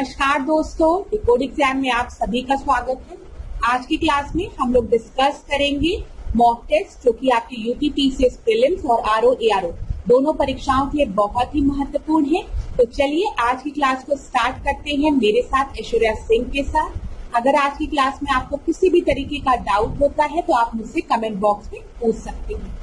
नमस्कार दोस्तों, decode exam में आप सभी का स्वागत है। आज की क्लास में हम लोग डिस्कस करेंगे मॉक टेस्ट जो कि आपकी यूपीपीसीएस प्रीलिम्स और आरओ एआरओ दोनों परीक्षाओं के लिए बहुत ही महत्वपूर्ण है। तो चलिए आज की क्लास को स्टार्ट करते हैं मेरे साथ ऐश्वर्या सिंह के साथ। अगर आज की क्लास में आपको किसी भी तरीके का डाउट होता है तो आप मुझसे कमेंट बॉक्स में पूछ सकते हैं।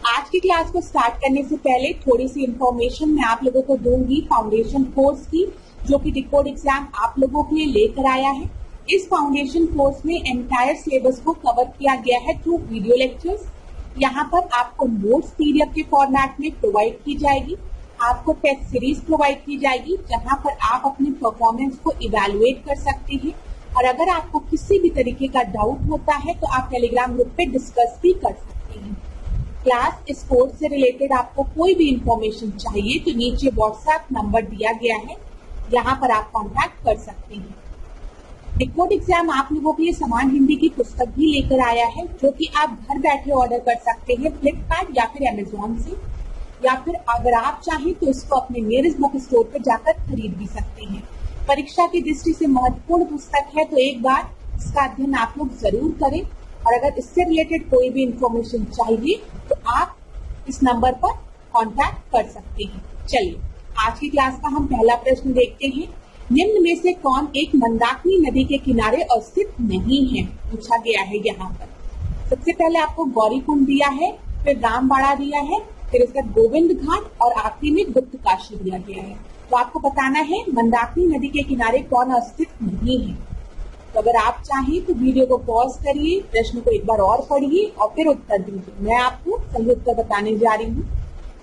आज की क्लास को स्टार्ट करने से पहले थोड़ी सी इंफॉर्मेशन मैं आप लोगों को दूंगी फाउंडेशन कोर्स की, जो कि डिकोड एग्जाम आप लोगों के लिए लेकर आया है। इस फाउंडेशन कोर्स में एंटायर सिलेबस को कवर किया गया है थ्रू वीडियो लेक्चर्स। यहाँ पर आपको नोट्स पीडीएफ के फॉर्मेट में प्रोवाइड की जाएगी, आपको टेस्ट सीरीज प्रोवाइड की जाएगी जहाँ पर आप अपने परफॉर्मेंस को इवेलुएट कर सकते हैं। और अगर आपको किसी भी तरीके का डाउट होता है तो आप टेलीग्राम ग्रुप पे डिस्कस भी कर सकते हैं। क्लास इस कोर्स से रिलेटेड आपको कोई भी इंफॉर्मेशन चाहिए तो नीचे व्हाट्सएप नंबर दिया गया है, यहाँ पर आप कांटेक्ट कर सकते हैं। डिकोड एग्जाम आप लोगों के लिए समान हिंदी की पुस्तक भी लेकर आया है, जो कि आप घर बैठे ऑर्डर कर सकते हैं फ्लिपकार्ट या फिर अमेजोन से, या फिर अगर आप चाहें तो इसको अपने नियरेस्ट बुक स्टोर पर जाकर खरीद भी सकते हैं। परीक्षा की दृष्टि से महत्वपूर्ण पुस्तक है, तो एक बार इसका अध्ययन आप लोग जरूर करें। और अगर इससे रिलेटेड कोई भी इंफॉर्मेशन चाहिए तो आप इस नंबर पर कांटेक्ट कर सकते हैं। चलिए आज की क्लास का हम पहला प्रश्न देखते हैं। निम्न में से कौन एक मंदाकिनी नदी के किनारे अवस्थित नहीं है, पूछा गया है। यहाँ पर सबसे पहले आपको गौरीकुंड दिया है, फिर रामबाड़ा दिया है, फिर इसका गोविंद घाट और आखिरी में गुप्त काशी दिया गया है। तो आपको बताना है मंदाकिनी नदी के किनारे कौन अवस्थित नहीं है। तो अगर आप चाहें तो वीडियो को पॉज करिए, प्रश्न को एक बार और पढ़िए और फिर उत्तर दीजिए। मैं आपको सही उत्तर बताने जा रही हूँ।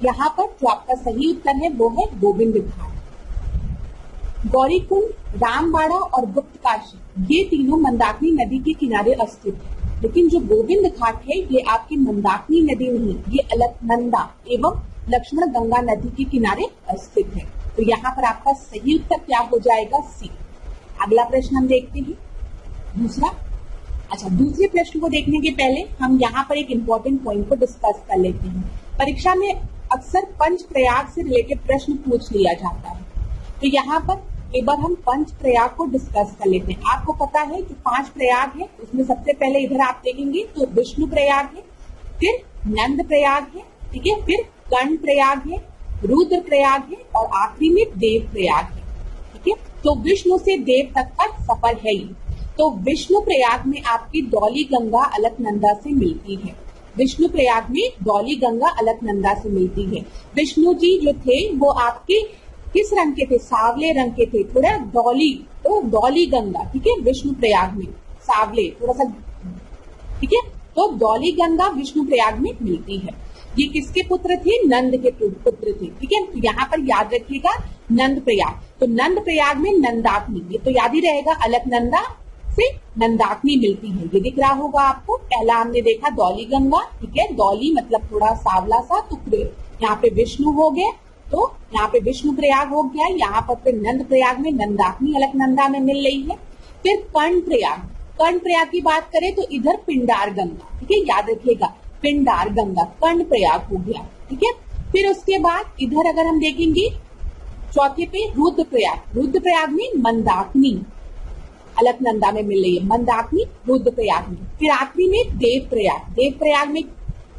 यहाँ पर जो आपका सही उत्तर है वो है गोविंद घाट। गौरीकुंड, रामबाड़ा और गुप्त काशी ये तीनों मंदाकिनी नदी के किनारे स्थित है, लेकिन जो गोविंद घाट है ये आपकी मंदाकिनी नदी नहीं, ये अलकनंदा एवं लक्ष्मण गंगा नदी के किनारे स्थित है। तो यहाँ पर आपका सही उत्तर क्या हो जाएगा? सी। अगला प्रश्न हम देखते हैं दूसरा। दूसरे प्रश्न को देखने के पहले हम यहाँ पर एक इम्पोर्टेंट पॉइंट को डिस्कस कर लेते हैं। परीक्षा में अक्सर पंच प्रयाग से रिलेटेड प्रश्न पूछ लिया जाता है, तो यहाँ पर एक बार हम पंच प्रयाग को डिस्कस कर लेते हैं। आपको पता है कि 5 प्रयाग है, उसमें सबसे पहले इधर आप देखेंगे तो विष्णु प्रयाग है, फिर नंद प्रयाग है, ठीक है, फिर कर्ण प्रयाग है, रुद्र प्रयाग है और आखिरी में देव प्रयाग है, ठीक है। तो विष्णु से देव तक का सफर है ये। तो विष्णु प्रयाग में आपकी डॉली गंगा अलकनंदा से मिलती है। विष्णु प्रयाग में डॉली गंगा अलकनंदा से मिलती है। विष्णु जी जो थे वो आपके किस रंग के थे? सांवले रंग के थे, थोड़ा डॉली, तो डॉली गंगा, ठीक है, विष्णु प्रयाग में सांवले थोड़ा सा, ठीक है। तो डॉली गंगा विष्णु प्रयाग में मिलती है। ये किसके पुत्र थे? नंद के पुत्र थे, ठीक है। तो यहाँ पर याद रखिएगा नंद प्रयाग। तो नंद प्रयाग में नंदाकिनी, ये तो याद ही रहेगा, अलकनंदा से नंदाकिनी मिलती है। ये दिख रहा होगा आपको। पहला हमने देखा डॉली गंगा, ठीक है, डॉली मतलब थोड़ा सांवला सा, तो यहाँ पे विष्णु हो गए, तो यहाँ पे विष्णु प्रयाग हो गया। यहाँ पर फिर नंद प्रयाग में नंदाकिनी अलकनंदा में मिल रही है। फिर कर्ण प्रयाग, कर्ण प्रयाग की बात करें तो इधर पिंडार गंगा, ठीक है, याद रखिएगा पिंडार गंगा कर्ण प्रयाग हो गया, ठीक है। फिर उसके बाद इधर अगर हम देखेंगे चौथे पे रुद्र प्रयाग, रुद्र प्रयाग में मंदाकिनी अलकनंदा में मिल रही है, मंदाकिनी रुद्र प्रयाग में। फिर आखिरी में देव प्रयाग, देव प्रयाग में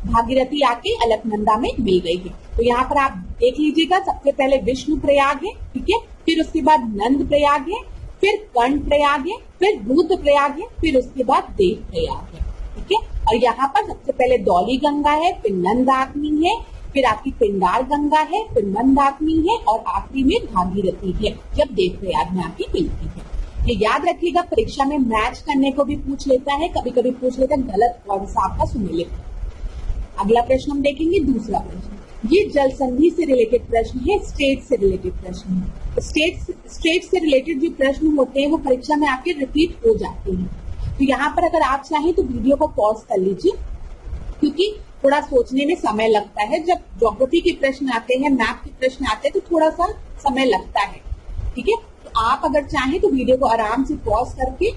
भागीरथी आके अलकनंदा में मिल रही है। तो यहाँ पर आप देख लीजिएगा, सबसे पहले विष्णु प्रयाग है, ठीक है, फिर उसके बाद नंद प्रयाग है, फिर कर्ण प्रयाग है, फिर रुद्र प्रयाग है, फिर उसके बाद देव प्रयाग है, ठीक है। और यहाँ पर सबसे पहले डॉली गंगा है, फिर नंदाकिनी है, फिर आपकी पिंडार गंगा है, फिर मंदाकिनी है और आखिरी में भागीरथी है, जब देव प्रयाग में आपकी मिलती है। ये याद रखिएगा, परीक्षा में मैच करने को भी पूछ लेता है, कभी कभी पूछ लेता है गलत कौन सा आपका सुमेलित। अगला प्रश्न हम देखेंगे दूसरा प्रश्न। ये जल संधि से रिलेटेड प्रश्न है, स्टेट से रिलेटेड प्रश्न है। स्टेट से रिलेटेड जो प्रश्न होते हैं वो परीक्षा में आपके रिपीट हो जाते हैं। तो यहाँ पर अगर आप चाहें तो वीडियो को पॉज कर लीजिए, क्योंकि थोड़ा सोचने में समय लगता है। जब ज्योग्राफी के प्रश्न आते हैं, मैप के प्रश्न आते हैं, तो थोड़ा सा समय लगता है, ठीक है। तो आप अगर चाहें तो वीडियो को आराम से पॉज करके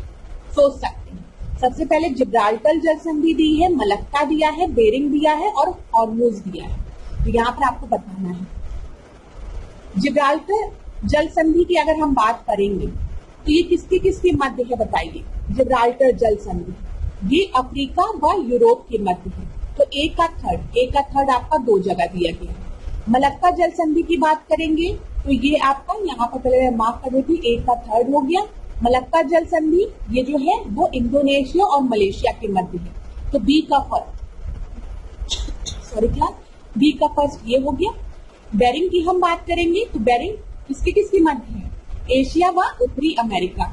सोच सकते हैं। सबसे पहले जिब्राल्टर जल संधि दी है, मलक्का दिया है, बेरिंग दिया है और हॉर्मुज दिया है। तो यहाँ पर आपको बताना है जिब्राल्टर जल संधि की अगर हम बात करेंगे तो ये किसके किसके मध्य है बताइए। जिब्राल्टर जल संधि ये अफ्रीका व यूरोप के मध्य है। तो एक का थर्ड आपका दो जगह दिया गया है। मलक्का जल संधि की बात करेंगे तो ये आपका यहाँ पर पहले मार्क कर देती, एक का थर्ड हो गया। मलक्का जल संधि ये जो है वो इंडोनेशिया और मलेशिया के मध्य है। तो बी का फर्स्ट ये हो गया। बेरिंग की हम बात करेंगे तो बेरिंग किसके मध्य है, एशिया व उत्तरी अमेरिका।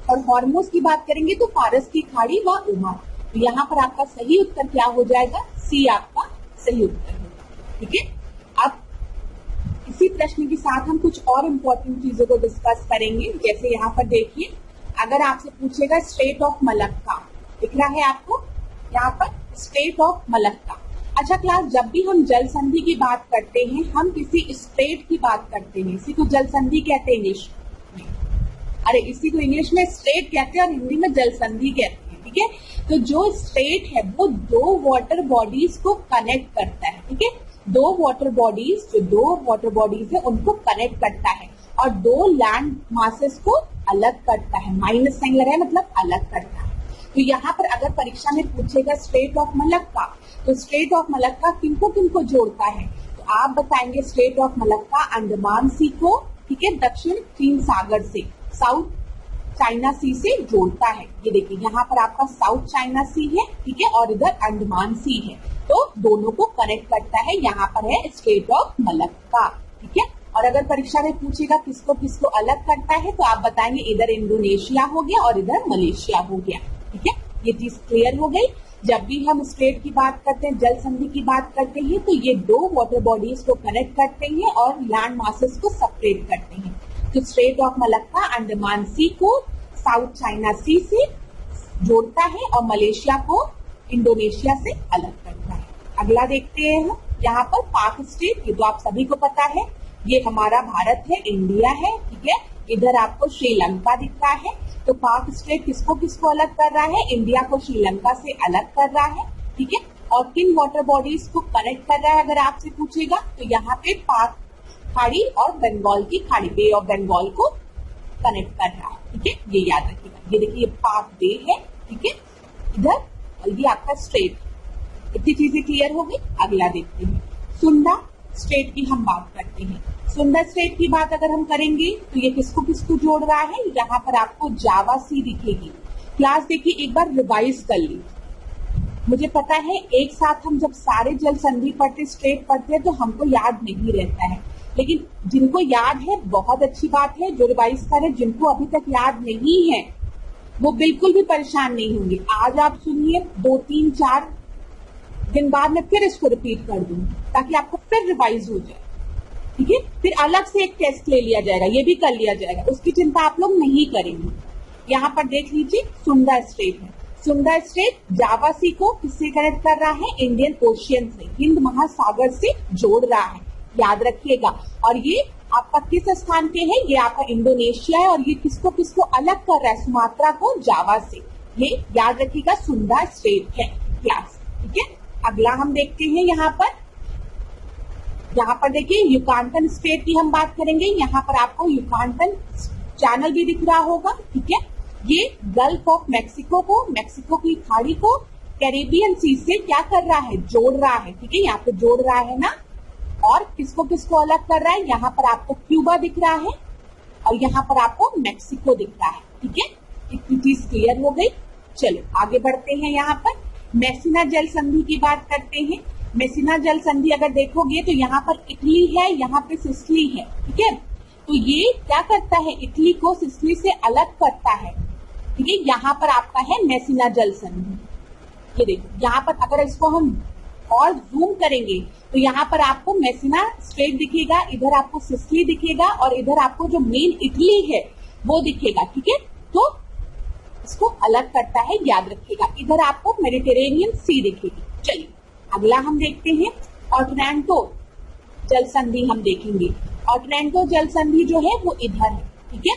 और हॉर्मोज की बात करेंगे तो फारस की खाड़ी व ओमान। तो यहाँ पर आपका सही उत्तर क्या हो जाएगा, सी आपका सही उत्तर होगा। ठीक है, अब इसी प्रश्न के साथ हम कुछ और इम्पोर्टेंट चीजों को डिस्कस करेंगे। जैसे यहाँ पर देखिए, अगर आपसे पूछेगा स्टेट ऑफ मलक्का, दिख रहा है आपको यहाँ पर स्टेट ऑफ मलक्का। अच्छा क्लास, जब भी हम जल संधि की बात करते हैं हम किसी स्टेट की बात करते हैं, इसी को जल संधि कहते हैं इंग्लिश में। अरे इसी को इंग्लिश में स्टेट कहते हैं और हिंदी में जल संधि कहते हैं। ठीक है, तो जो स्टेट है वो दो वाटर बॉडीज को कनेक्ट करता है। ठीक है, दो वाटर बॉडीज है उनको कनेक्ट करता है और दो लैंड मासेस को अलग करता है। माइनस साइन लगाए मतलब अलग करता है। तो यहाँ पर अगर परीक्षा में पूछेगा स्टेट ऑफ मलक्का, तो स्टेट ऑफ मलक्का किनको जोड़ता है, तो आप बताएंगे स्टेट ऑफ मलक्का अंडमान सी को, ठीक है, दक्षिण चीन सागर से, साउथ चाइना सी से जोड़ता है। ये देखिए यहाँ पर आपका साउथ चाइना सी है, ठीक है, और इधर अंडमान सी है, तो दोनों को कनेक्ट करता है। यहाँ पर है स्टेट ऑफ मलक्का। ठीक है, और अगर परीक्षा में पूछेगा किसको किसको अलग करता है, तो आप बताएंगे इधर इंडोनेशिया हो गया और इधर मलेशिया हो गया। ठीक है, ये चीज क्लियर हो गई। जब भी हम स्टेट की बात करते हैं, जल संधि की बात करते हैं, तो ये दो वाटर बॉडीज को कनेक्ट करते हैं और लैंड मासेस को सेपरेट करते हैं। तो स्टेट ऑफ मलक्का अंडमान सी को साउथ चाइना सी से जोड़ता है और मलेशिया को इंडोनेशिया से अलग करता है। अगला देखते हैं हम, यहाँ पर पाक स्टेट, ये तो आप सभी को पता है, ये हमारा भारत है, इंडिया है। ठीक है, इधर आपको श्रीलंका दिखता है। तो पाक स्टेट किसको अलग कर रहा है, इंडिया को श्रीलंका से अलग कर रहा है। ठीक है, और किन वाटर बॉडीज को कनेक्ट कर रहा है अगर आपसे पूछेगा, तो यहाँ पे पाक खाड़ी और बंगाल की खाड़ी, बे ऑफ बंगाल को कनेक्ट कर रहा है। ठीक है, ये याद रखिएगा। ये देखिए पाक बे है, ठीक है, इधर, और ये आपका स्ट्रेट। इतनी चीजें क्लियर हो गई। अगला देखते हैं, सुंदा स्टेट की हम बात करते हैं। सुंदा स्टेट की बात अगर हम करेंगे तो ये किसको जोड़ रहा है, यहाँ पर आपको जावा सी दिखेगी। क्लास देखिए एक बार रिवाइज कर ली। मुझे पता है एक साथ हम जब सारे जल संधि पढ़ते, स्टेट पढ़ते हैं, तो हमको याद नहीं रहता है, लेकिन जिनको याद है बहुत अच्छी बात है, जो रिवाइज करें। जिनको अभी तक याद नहीं है वो बिल्कुल भी परेशान नहीं होंगे। आज आप सुनिए, 2-3-4 दिन बाद मैं फिर इसको रिपीट कर दूंगी ताकि आपको फिर रिवाइज हो जाए। ठीक है, फिर अलग से एक टेस्ट ले लिया जाएगा, ये भी कर लिया जाएगा, उसकी चिंता आप लोग नहीं करेंगे। यहाँ पर देख लीजिए सुंदा स्टेट है। सुंदा स्टेट जावा सी को किससे कनेक्ट कर रहा है, इंडियन ओशियन से, हिंद महासागर से जोड़ रहा है, याद रखिएगा। और ये आपका किस स्थान पे है, ये आपका इंडोनेशिया है, और ये किसको अलग कर रहा है, सुमात्रा को जावा से। ये याद रखिएगा, सुंदा स्टेट है क्लास। ठीक है, अगला हम देखते हैं यहाँ पर देखिए युकांतन स्टेट की हम बात करेंगे। यहाँ पर आपको युकांतन चैनल भी दिख रहा होगा। ठीक है, ये गल्फ ऑफ मैक्सिको को, मैक्सिको की खाड़ी को कैरेबियन सी से क्या कर रहा है, जोड़ रहा है। ठीक है, यहाँ पे जोड़ रहा है ना। और किसको अलग कर रहा है, यहाँ पर आपको क्यूबा दिख रहा है और यहाँ पर आपको मैक्सिको दिख रहा है। ठीक है, इतनी चीज क्लियर हो गई। चलो आगे बढ़ते हैं। यहाँ पर मेसिना जल संधि की बात करते हैं। मेसिना जल संधि अगर देखोगे तो यहाँ पर इटली है, यहाँ पे सिसिली है। ठीक है, तो ये क्या करता है, इटली को सिसिली से अलग करता है। ठीक है, यहाँ पर आपका है मेसिना जल संधि। ये देखो यहाँ पर अगर इसको हम और जूम करेंगे तो यहाँ पर आपको मेसिना स्टेट दिखेगा, इधर आपको सिसिली दिखेगा और इधर आपको जो मेन इटली है वो दिखेगा। ठीक है, तो इसको अलग करता है, याद रखिएगा। इधर आपको मेडिटेरेनियन सी दिखेगी। चलिए अगला हम देखते हैं, ऑटलैंटो जल संधि हम देखेंगे। ऑटलैंटो जल संधि जो है वो इधर है। ठीक है,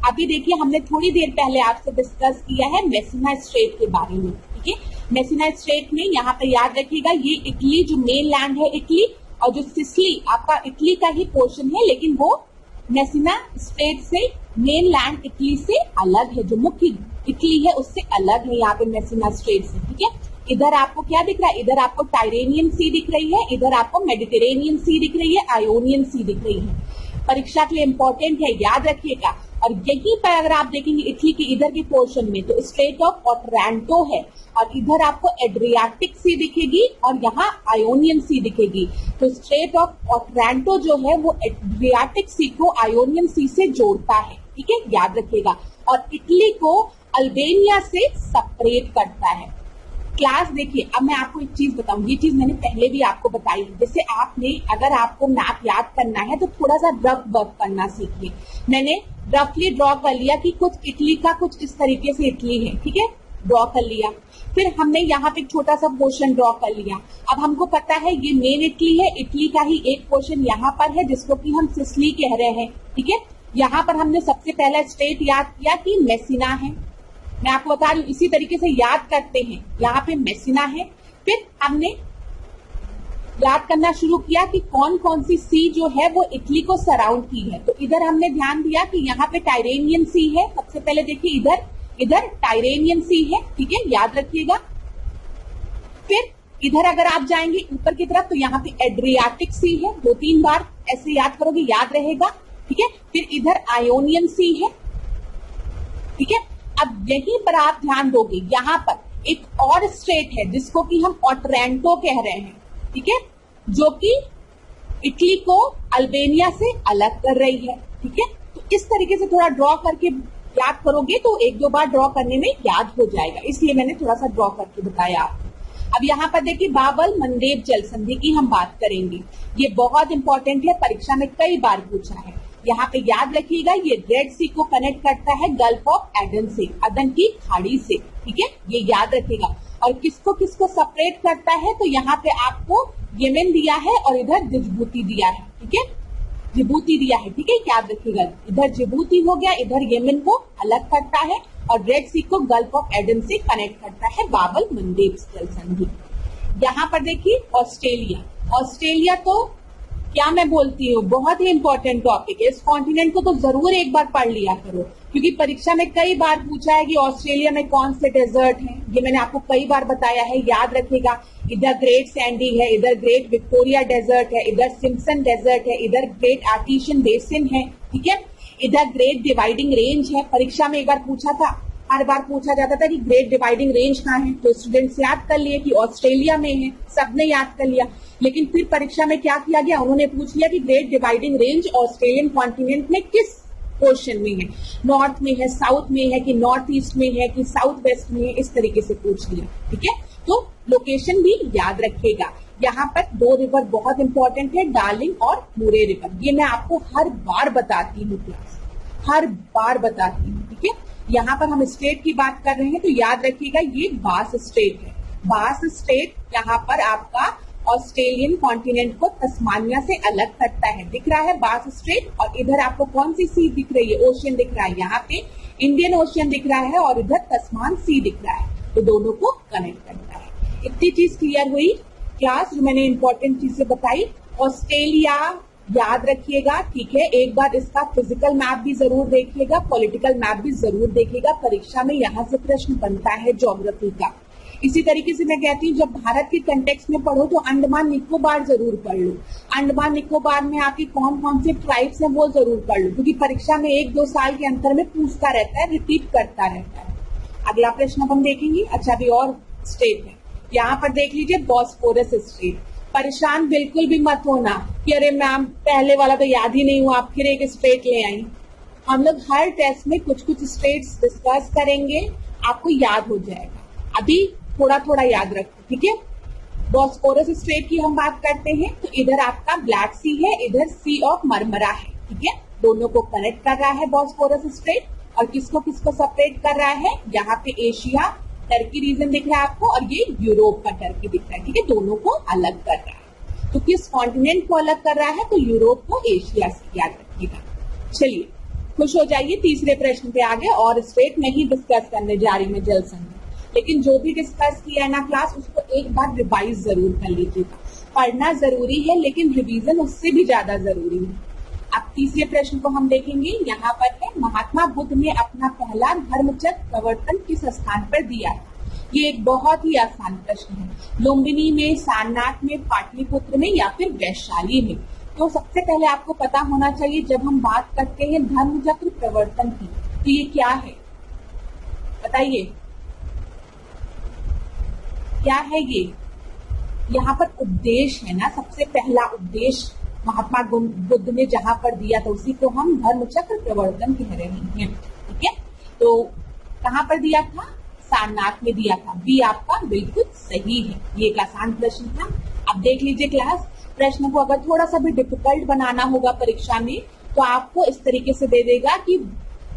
अभी देखिए हमने थोड़ी देर पहले आपसे डिस्कस किया है मेसिना स्ट्रेट के बारे में। ठीक है, मेसिना स्ट्रेट में यहाँ पे याद रखिएगा, ये इटली जो मेन लैंड है इटली, और जो सिसिली आपका इटली का ही पोर्शन है, लेकिन वो मेसिना स्टेट से मेन लैंड इटली से अलग है, जो मुख्य इटली है उससे अलग है यहाँ पे मेसिना स्टेट से, ठीक है। इधर आपको क्या दिख रहा है, इधर आपको टाइरेनियन सी दिख रही है, इधर आपको मेडिटेरेनियन सी दिख रही है, आयोनियन सी दिख रही है। परीक्षा के लिए इंपॉर्टेंट है, याद रखिएगा। और यहीं पर अगर आप देखेंगे इटली की इधर की पोर्शन में तो स्टेट ऑफ ओटरांटो है, और इधर आपको एड्रियाटिक सी दिखेगी और यहाँ आयोनियन सी दिखेगी। तो स्टेट ऑफ ओटरांटो जो है वो एड्रियाटिक सी को आयोनियन सी से जोड़ता है, ठीक है, याद रखिएगा। और इटली को अल्बेनिया से सेपरेट करता है। क्लास देखिए, अब मैं आपको एक चीज बताऊं, ये चीज मैंने पहले भी आपको बताई है। जैसे आपने, अगर आपको मैप याद करना है तो थोड़ा सा रफ वर्क करना सीखिए। मैंने रफली ड्रॉ कर लिया कि कुछ इटली का कुछ इस तरीके से इटली है, ठीक है, ड्रॉ कर लिया। फिर हमने यहाँ पे छोटा सा पोर्शन ड्रॉ कर लिया। अब हमको पता है ये मेन इटली है, इटली का ही एक पोर्शन यहाँ पर है जिसको कि हम सिसिली कह रहे हैं, ठीक है। यहाँ पर हमने सबसे पहला स्टेट याद किया कि मेसिना है। मैं आपको बता रही हूँ, इसी तरीके से याद करते हैं। यहाँ पे मेसिना है, फिर हमने याद करना शुरू किया कि कौन कौन सी सी जो है वो इटली को सराउंड की है। तो इधर हमने ध्यान दिया कि यहाँ पे टाइरेनियन सी है। सबसे पहले देखिए इधर टाइरेनियन सी है, ठीक है, याद रखिएगा। फिर इधर अगर आप जाएंगे ऊपर की तरफ तो यहाँ पे एड्रियाटिक सी है, 2-3 बार ऐसे याद करोगे, याद रहेगा, ठीक है। फिर इधर आयोनियन सी है, ठीक है। अब यहीं पर आप ध्यान दोगे, यहाँ पर एक और स्टेट है जिसको कि हम ओटरांटो कह रहे हैं, ठीक है, जो कि इटली को अल्बेनिया से अलग कर रही है, ठीक है। तो इस तरीके से थोड़ा ड्रॉ करके याद करोगे तो 1-2 बार ड्रॉ करने में याद हो जाएगा, इसलिए मैंने थोड़ा सा ड्रॉ करके बताया आपको। अब यहाँ पर देखिए बाबल मंडेब जल संधि की हम बात करेंगे। ये बहुत इंपॉर्टेंट है, परीक्षा में कई बार पूछा है। यहाँ पे याद रखिएगा, ये रेड सी को कनेक्ट करता है गल्फ ऑफ एडन से, अदन की खाड़ी से, ठीक है, ये याद रखिएगा। और किसको किसको सेपरेट करता है, तो यहाँ पे आपको येमेन दिया है और इधर जिबूती दिया है, ठीक है, जिबूती दिया है, ठीक है, याद रखिएगा। इधर जिबूती हो गया, इधर येमेन को अलग करता है और रेड सी को गल्फ ऑफ एडन से कनेक्ट करता है बाबल मंडेब जल संधि। यहाँ पर देखिए ऑस्ट्रेलिया तो क्या मैं बोलती हूँ, बहुत ही इंपॉर्टेंट टॉपिक है। इस कॉन्टिनेंट को तो जरूर एक बार पढ़ लिया करो, क्योंकि परीक्षा में कई बार पूछा है कि ऑस्ट्रेलिया में कौन से डेजर्ट हैं। ये मैंने आपको कई बार बताया है, याद रखिएगा। इधर ग्रेट सैंडी है, इधर ग्रेट विक्टोरिया डेजर्ट है, इधर सिम्पसन डेजर्ट है, इधर ग्रेट आर्टिशियन बेसिन है, ठीक है, इधर ग्रेट डिवाइडिंग रेंज है। परीक्षा में एक बार पूछा था, हर बार पूछा जाता था कि ग्रेट डिवाइडिंग रेंज कहाँ है, तो स्टूडेंट्स याद कर लिए कि ऑस्ट्रेलिया में है, सबने याद कर लिया। लेकिन फिर परीक्षा में क्या किया गया, उन्होंने पूछ लिया कि great dividing range Australian continent में किस पोर्शन में है, नॉर्थ में है, साउथ में है कि नॉर्थ ईस्ट में है कि साउथ वेस्ट में है, इस तरीके से पूछ लिया, ठीक है। तो लोकेशन भी याद रखिएगा। यहाँ पर 2 रिवर बहुत इंपॉर्टेंट है, डार्लिंग और मुरे रिवर। ये मैं आपको हर बार बताती हूँ क्लास, हर बार बताती हूँ, ठीक है। यहाँ पर हम स्टेट की बात कर रहे हैं तो याद रखिएगा ये बास स्टेट है। बास स्टेट यहाँ पर आपका ऑस्ट्रेलियन कॉन्टिनेंट को तस्मानिया से अलग करता है, दिख रहा है बास स्ट्रेट। और इधर आपको कौन सी सी दिख रही है, ओशियन दिख रहा है, यहाँ पे इंडियन ओशियन दिख रहा है और इधर तस्मान सी दिख रहा है, तो दोनों को कनेक्ट करता है। इतनी चीज क्लियर हुई क्लास, जो मैंने इंपॉर्टेंट चीजें बताई। ऑस्ट्रेलिया याद रखिएगा, ठीक है। एक बार इसका फिजिकल मैप भी जरूर देखिएगा, पॉलिटिकल मैप भी जरूर देखिएगा, परीक्षा में यहाँ से प्रश्न बनता है ज्योग्राफी का। इसी तरीके से मैं कहती हूँ, जब भारत के कंटेक्स्ट में पढ़ो तो अंडमान निकोबार जरूर पढ़ लो। अंडमान निकोबार में आपकी कौन कौन से ट्राइब्स हैं वो जरूर पढ़ लो, क्योंकि परीक्षा में 1-2 साल के अंतर में पूछता रहता है, रिपीट करता रहता है। अगला प्रश्न हम देखेंगे। अच्छा, अभी और स्टेट है, यहाँ पर देख लीजिए बॉस्फोरस स्टेट। परेशान बिल्कुल भी मत होना कि अरे मैम पहले वाला तो याद ही नहीं हुआ, आप फिर एक स्टेट ले आई। हम लोग हर टेस्ट में कुछ कुछ स्टेट्स डिस्कस करेंगे, आपको याद हो जाएगा। अभी थोड़ा थोड़ा याद रखो, ठीक है। बॉस्फोरस स्ट्रेट की हम बात करते हैं तो इधर आपका ब्लैक सी है, इधर सी ऑफ मरमरा है, ठीक है। दोनों को कनेक्ट कर रहा है बॉस्फोरस स्ट्रेट, और किसको किसको सेपरेट कर रहा है, यहाँ पे एशिया टर्की रीजन दिख रहा है आपको, और ये यूरोप का टर्की दिख रहा है, ठीक है। दोनों को अलग कर रहा है, तो किस कॉन्टिनेंट को अलग कर रहा है, तो यूरोप को एशिया से, याद रखिएगा। चलिए खुश हो जाइए, तीसरे प्रश्न पे आगे और स्ट्रेट नहीं डिस्कस करने जा रही मैं जल संधि, लेकिन जो भी डिस्कस किया है ना क्लास, उसको एक बार रिवाइज जरूर कर लीजिएगा। पढ़ना जरूरी है लेकिन रिवीजन उससे भी ज्यादा जरूरी है। अब तीसरे प्रश्न को हम देखेंगे। यहाँ पर है, महात्मा बुद्ध ने अपना पहला धर्मचक्र प्रवर्तन किस स्थान पर दिया? ये एक बहुत ही आसान प्रश्न है। लुम्बिनी में, सारनाथ में, पाटलिपुत्र में या फिर वैशाली में? तो सबसे पहले आपको पता होना चाहिए, जब हम बात करते हैं धर्मचक्र प्रवर्तन की, तो ये क्या है बताइए, क्या है ये? यहाँ पर उपदेश है ना, सबसे पहला उपदेश महात्मा बुद्ध ने जहां पर दिया था उसी को हम धर्मचक्र प्रवर्तन कह रहे हैं। ठीक है, तो कहां पर दिया था? सारनाथ में दिया था। बी आपका बिल्कुल सही है। ये एक आसान प्रश्न था। अब देख लीजिए क्लास, प्रश्न को अगर थोड़ा सा भी डिफिकल्ट बनाना होगा परीक्षा में तो आपको इस तरीके से दे देगा कि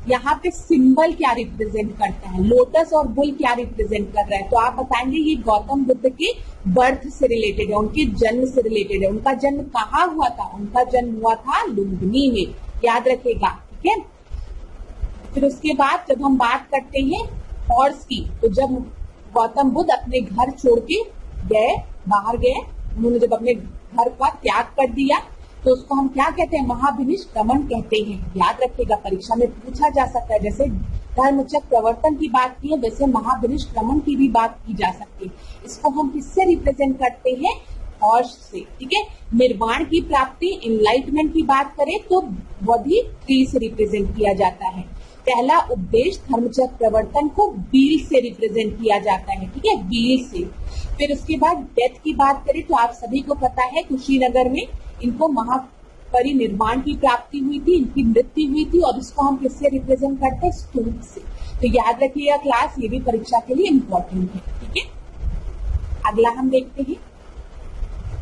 यहाँ पे सिंबल क्या रिप्रेजेंट करता है, लोटस और बुल क्या रिप्रेजेंट कर रहा है। तो आप बताएंगे ये गौतम बुद्ध के बर्थ से रिलेटेड है, उनके जन्म से रिलेटेड है। उनका जन्म कहाँ हुआ था? उनका जन्म हुआ था लुम्बिनी में, याद रखेगा। ठीक है, फिर उसके बाद जब हम बात करते हैं हॉर्स की, तो जब गौतम बुद्ध अपने घर छोड़ के गए, बाहर गए, उन्होंने जब अपने घर का त्याग कर दिया तो उसको हम क्या कहते हैं? महाभिनिष्क्रमण कहते हैं। याद रखिएगा, परीक्षा में पूछा जा सकता है। जैसे धर्मचक्र प्रवर्तन की बात की है, वैसे महाभिनिष्क्रमण की भी बात की जा सकती है। इसको हम किससे रिप्रेजेंट करते हैं? हॉर्स से। ठीक है, निर्वाण की प्राप्ति, एनलाइटमेंट की बात करें तो वही ट्री से रिप्रेजेंट किया जाता है। पहला उपदेश धर्मचक्र प्रवर्तन को बील से रिप्रेजेंट किया जाता है। ठीक है, बील से। फिर उसके बाद डेथ की बात करें तो आप सभी को पता है कुशीनगर में इनको महापरिनिर्वाण की प्राप्ति हुई थी, इनकी मृत्यु हुई थी, और इसको हम किससे रिप्रेजेंट करते हैं? स्तूप से। तो याद रखिएगा क्लास, ये भी परीक्षा के लिए इम्पोर्टेंट है। ठीक है, अगला हम देखते हैं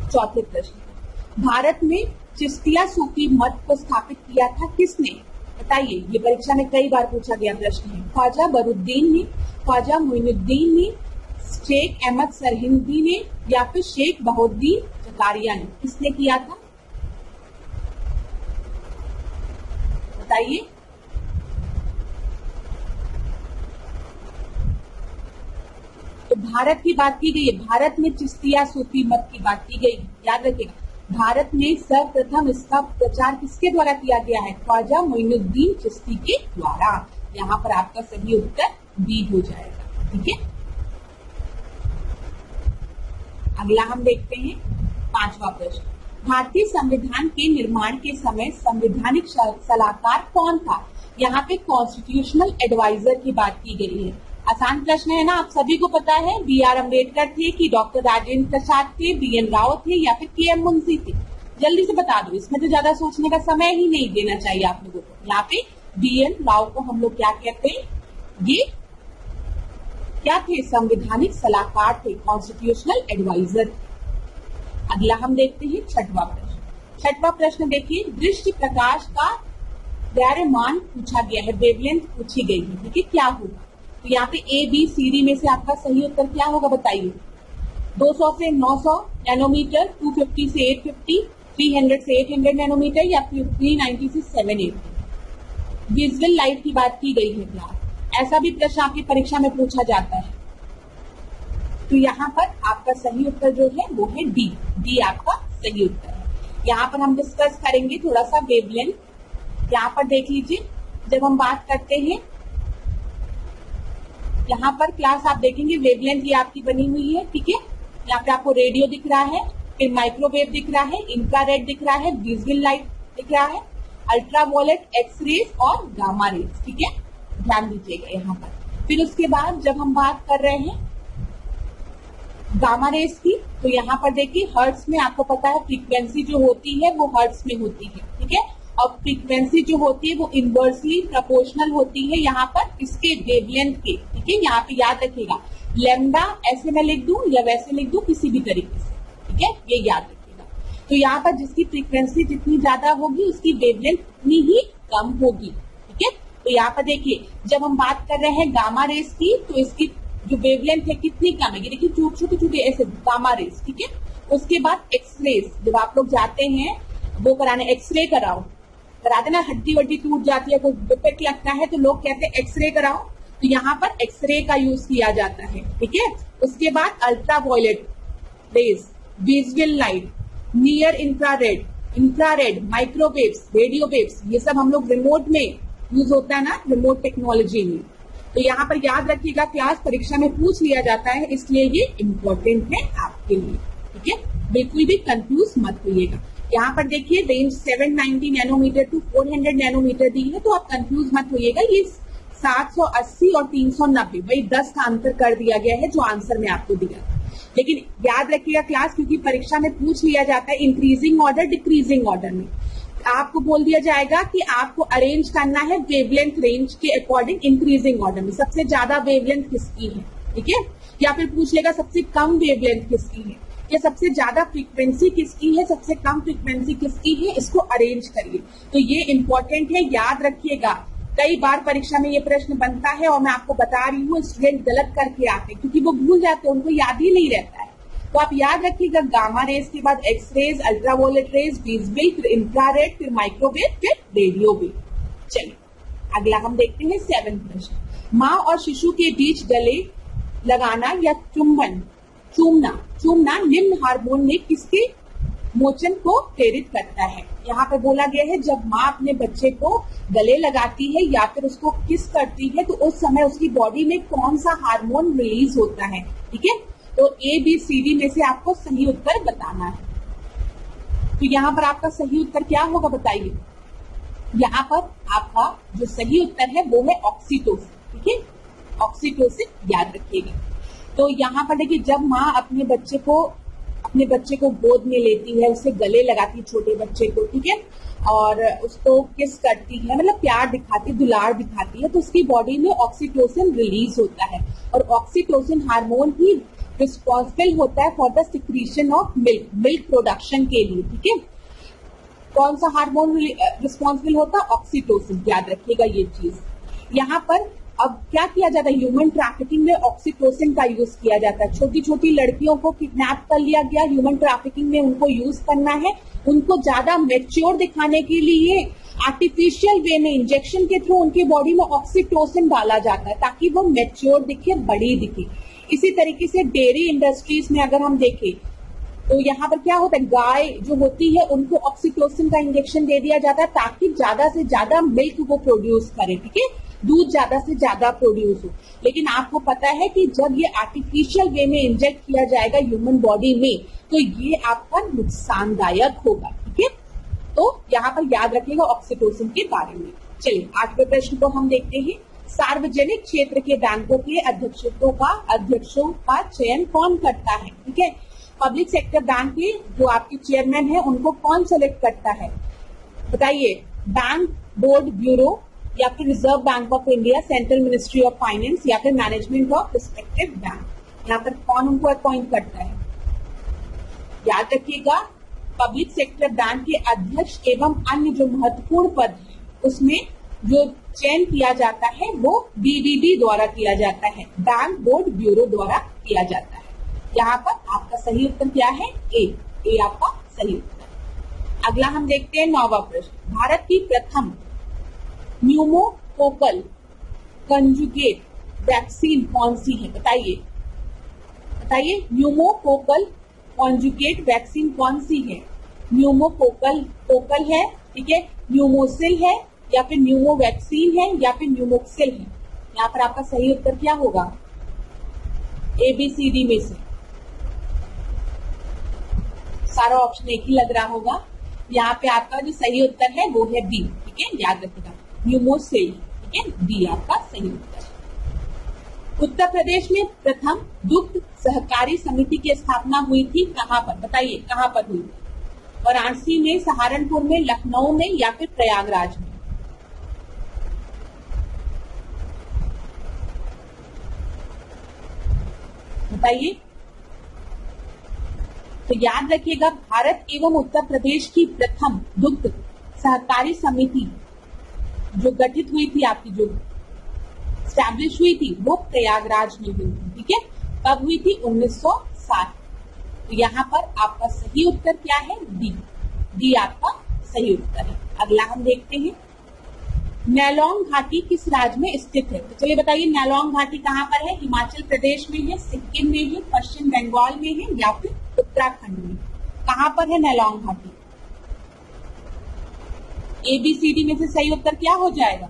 चौथे प्रश्न। भारत में चिश्तिया सूफी मत को स्थापित किया था किसने? बताइए, ये परीक्षा में कई बार पूछा गया प्रश्न है। ख्वाजा बरुद्दीन ने, ख्वाजा मोइनुद्दीन ने, शेख अहमद सरहिंदी ने या फिर शेख बहाउद्दीन जकारिया ने? किसने किया था बताइए? तो भारत की बात की गई है, भारत में चिश्तिया सूफी मत की बात की गई। याद रखिएगा, भारत में सर्वप्रथम इसका प्रचार किसके द्वारा किया गया है? ख्वाजा मोइनुद्दीन चिश्ती के द्वारा। यहाँ पर आपका सही उत्तर बी हो जाएगा। ठीक है, अगला हम देखते हैं पांचवा प्रश्न। भारतीय संविधान के निर्माण के समय संवैधानिक सलाहकार कौन था? यहाँ पे कॉन्स्टिट्यूशनल एडवाइजर की बात की गई है। आसान प्रश्न है ना, आप सभी को पता है। बी आर अम्बेडकर थे कि डॉक्टर राजेंद्र प्रसाद थे, बी एन राव थे या फिर के एम मुंशी थे? जल्दी से बता दो, इसमें तो ज्यादा सोचने का समय ही नहीं देना चाहिए आप लोगों को। यहाँ पे बी एन राव को हम लोग क्या कहते हैं? ये क्या थे? संवैधानिक सलाहकार थे, कॉन्स्टिट्यूशनल एडवाइजर। अगला हम देखते हैं छठवां प्रश्न। छठवां प्रश्न देखिए, दृश्य प्रकाश का द्रव्यमान पूछा गया है, वेवलेंथ पूछी गई है। ठीक है, क्या होगा? तो यहाँ पे ए बी सी डी में से आपका सही उत्तर क्या होगा बताइए? 200 से 900 नैनोमीटर, 250 से 850, 300 से 800 नैनोमीटर या फिर 390 से 780। विजुअल लाइट की बात की गई है क्लास, ऐसा भी प्रश्न आपकी परीक्षा में पूछा जाता है। तो यहाँ पर आपका सही उत्तर जो है वो है डी। डी आपका सही उत्तर है। यहाँ पर हम डिस्कस करेंगे थोड़ा सा वेवलेंथ। यहाँ पर देख लीजिए, जब हम बात करते हैं यहाँ पर क्लास आप देखेंगे वेवलेंथ ये आपकी बनी हुई है। ठीक है, यहाँ पे आपको रेडियो दिख रहा है, फिर माइक्रोवेव दिख रहा है, इंफ्रारेड दिख रहा है, विजुअल लाइट दिख रहा है, अल्ट्रावायलेट, एक्सरेज और गामा रेज। ठीक है, ध्यान दीजिएगा यहाँ पर। फिर उसके बाद जब हम बात कर रहे हैं गामा रेज की, तो यहाँ पर देखिए हर्ट्ज में आपको पता है फ्रीक्वेंसी जो होती है वो हर्ट्ज में होती है। ठीक है, और फ्रीक्वेंसी जो होती है वो इनवर्सली प्रोपोर्शनल होती है यहाँ पर इसके वेवलेंथ के। ठीक है, यहाँ पे याद रखिएगा, लैम्डा ऐसे मैं लिख दूं या वैसे लिख दूं, किसी भी तरीके से। ठीक है, ये याद रखिएगा। तो यहाँ पर जिसकी फ्रीक्वेंसी जितनी ज्यादा होगी उसकी वेवलेंथ उतनी ही कम होगी। ठीक है, तो यहाँ पर देखिए जब हम बात कर रहे हैं गामा रेज की, तो इसकी जो वेवलेंथ है कितनी कम है, देखिए छोटे छोटे ऐसे गामा रेज। ठीक है, उसके बाद एक्सरेज, जब आप लोग जाते हैं वो कराने, एक्सरे कराओ, कराते ना, हड्डी वड्डी टूट जाती है, कोई डिफेक्ट लगता है तो लोग कहते हैं एक्सरे कराओ, तो यहाँ पर एक्सरे का यूज किया जाता है। ठीक है, उसके बाद ultraviolet rays, visual light, near infrared, infrared, microwaves, radio waves, ये सब हम लोग रिमोट में यूज होता है ना, रिमोट टेक्नोलॉजी में। तो यहाँ पर याद रखिएगा, क्लास परीक्षा में पूछ लिया जाता है, इसलिए ये इम्पोर्टेंट है आपके लिए। ठीक है, बिल्कुल भी कंफ्यूज मत होइएगा। यहाँ पर देखिए रेंज 790 नैनोमीटर टू 400 नैनोमीटर दी है, तो आप कंफ्यूज मत होइएगा। ये 780 और 390 वही 10 का अंतर कर दिया गया है जो आंसर में आपको दिया। लेकिन याद रखिएगा क्लास, क्योंकि परीक्षा में पूछ लिया जाता है इंक्रीजिंग ऑर्डर, डिक्रीजिंग ऑर्डर में आपको बोल दिया जाएगा कि आपको अरेंज करना है वेवलेंथ रेंज के अकॉर्डिंग इंक्रीजिंग ऑर्डर में। सबसे ज्यादा वेवलेंथ किसकी है, ठीक है, या फिर पूछ लेगा सबसे कम वेवलेंथ किसकी है, या सबसे ज्यादा फ्रीक्वेंसी किसकी है, सबसे कम फ्रीक्वेंसी किसकी है, इसको अरेंज करिए। तो ये इंपॉर्टेंट है, याद रखिएगा। कई बार परीक्षा में ये प्रश्न बनता है और मैं आपको बता रही हूँ स्टूडेंट गलत करके आते हैं क्योंकि वो भूल जाते हैं, उनको याद ही नहीं रहता है। तो आप याद रखिएगा गामा रेज के बाद x rays, ultraviolet rays, visible, फिर इंफ्रारेड, फिर माइक्रोवेव, फिर रेडियो वेव। चलिए अगला हम देखते हैं 7वां प्रश्न। माँ और शिशु के बीच गले लगाना या चूमना निम्न हार्मोन में किसके मोचन को प्रेरित करता है। यहाँ पे बोला गया है जब माँ अपने बच्चे को गले लगाती है या फिर उसको किस करती है तो उस समय उसकी बॉडी में कौन सा हार्मोन रिलीज होता है। ठीक है, तो ए बी सी डी में से आपको सही उत्तर बताना है। तो यहाँ पर आपका सही उत्तर क्या होगा बताइए। यहाँ पर आपका जो सही उत्तर है वो है ऑक्सीटोसिन। ठीक है, ऑक्सीटोसिन याद रखिएगा। तो यहाँ पर देखिए जब माँ अपने बच्चे को गोद में लेती है, उसे गले लगाती है छोटे बच्चे को, ठीक है, और उसको किस करती है, मतलब प्यार दिखाती है, दुलार दिखाती है, तो उसकी बॉडी में ऑक्सीटोसिन रिलीज होता है और ऑक्सीटोसिन हार्मोन ही रिस्पॉन्सिबल होता है for the secretion of milk production के लिए। ठीक है, कौन सा हार्मोन रिस्पॉन्सिबल होता है, ऑक्सीटोसिन, याद रखिएगा ये चीज। यहाँ पर अब क्या किया जाता है, ह्यूमन ट्रैफिकिंग में ऑक्सीटोसिन का यूज किया जाता है। छोटी छोटी लड़कियों को किडनैप कर लिया गया, ह्यूमन ट्रैफिकिंग में उनको यूज करना है, उनको ज्यादा मैच्योर दिखाने के लिए आर्टिफिशियल वे में इंजेक्शन के थ्रू उनकी बॉडी में ऑक्सीटोसिन डाला जाता है ताकि वो मैच्योर दिखे, बड़ी दिखे। इसी तरीके से डेयरी इंडस्ट्रीज में अगर हम देखें तो यहाँ पर क्या होता है, गाय जो होती है उनको ऑक्सीटोसिन का इंजेक्शन दे दिया जाता है ताकि ज्यादा से ज्यादा मिल्क वो प्रोड्यूस करे। ठीक है, दूध ज्यादा से ज्यादा प्रोड्यूस हो। लेकिन आपको पता है कि जब ये आर्टिफिशियल वे में इंजेक्ट किया जाएगा ह्यूमन बॉडी में तो ये आपका नुकसानदायक होगा। ठीक है, तो यहाँ पर याद रखिएगा ऑक्सीटोसिन के बारे में। चलिए 8वें प्रश्न को हम देखते हैं। सार्वजनिक क्षेत्र के बैंकों के अध्यक्षों का चयन कौन करता है। ठीक है, पब्लिक सेक्टर बैंक के जो आपके चेयरमैन है उनको कौन सेलेक्ट करता है बताइए, बैंक बोर्ड ब्यूरो या फिर reserve bank of India, central ministry of finance या फिर मैनेजमेंट ऑफ रिस्पेक्टिव बैंक। यहाँ पर कौन उनको अपॉइंट करता है, याद रखिएगा पब्लिक सेक्टर बैंक के अध्यक्ष एवं अन्य जो महत्वपूर्ण पद है उसमें जो चयन किया जाता है वो बीबीबी द्वारा किया जाता है, बैंक बोर्ड ब्यूरो द्वारा किया जाता है। यहाँ पर आपका सही उत्तर क्या है, ए आपका सही उत्तर। अगला हम देखते हैं 9वां प्रश्न। भारत की प्रथम न्यूमोकोकल कंजुगेट वैक्सीन कौन सी है बताइए, न्यूमोकोकल कंजुगेट वैक्सीन कौन सी है। कोकल है, ठीक है, न्यूमोसिल है या फिर न्यूमो वैक्सीन है या फिर न्यूमोक्सिल है। यहाँ पर आपका सही उत्तर क्या होगा, ABCD में से सारा ऑप्शन एक ही लग रहा होगा। यहाँ पे आपका जो सही उत्तर है वो है बी। ठीक है, याद रखिएगा न्यूमोसिल। ठीक है, बी आपका सही उत्तर। उत्तर प्रदेश में प्रथम दुग्ध सहकारी समिति की स्थापना हुई थी कहाँ पर बताइए, कहाँ पर हुई, वाराणसी में, सहारनपुर में, लखनऊ में या फिर प्रयागराज में। बताइए। तो याद रखिएगा भारत एवं उत्तर प्रदेश की प्रथम दुग्ध सहकारी समिति जो गठित हुई थी, आपकी जो स्टैब्लिश हुई थी वो प्रयागराज में हुई थी। ठीक है, कब हुई थी, 1960। तो यहाँ पर आपका सही उत्तर क्या है, डी आपका सही उत्तर है। अगला हम देखते हैं नैलोंग घाटी किस राज्य में स्थित है। तो चलिए बताइए नैलोंग घाटी कहाँ पर है, हिमाचल प्रदेश में है, सिक्किम में है, पश्चिम बंगाल में है या फिर उत्तराखंड में। कहाँ पर है नैलोंग घाटी, ABCD में से सही उत्तर क्या हो जाएगा?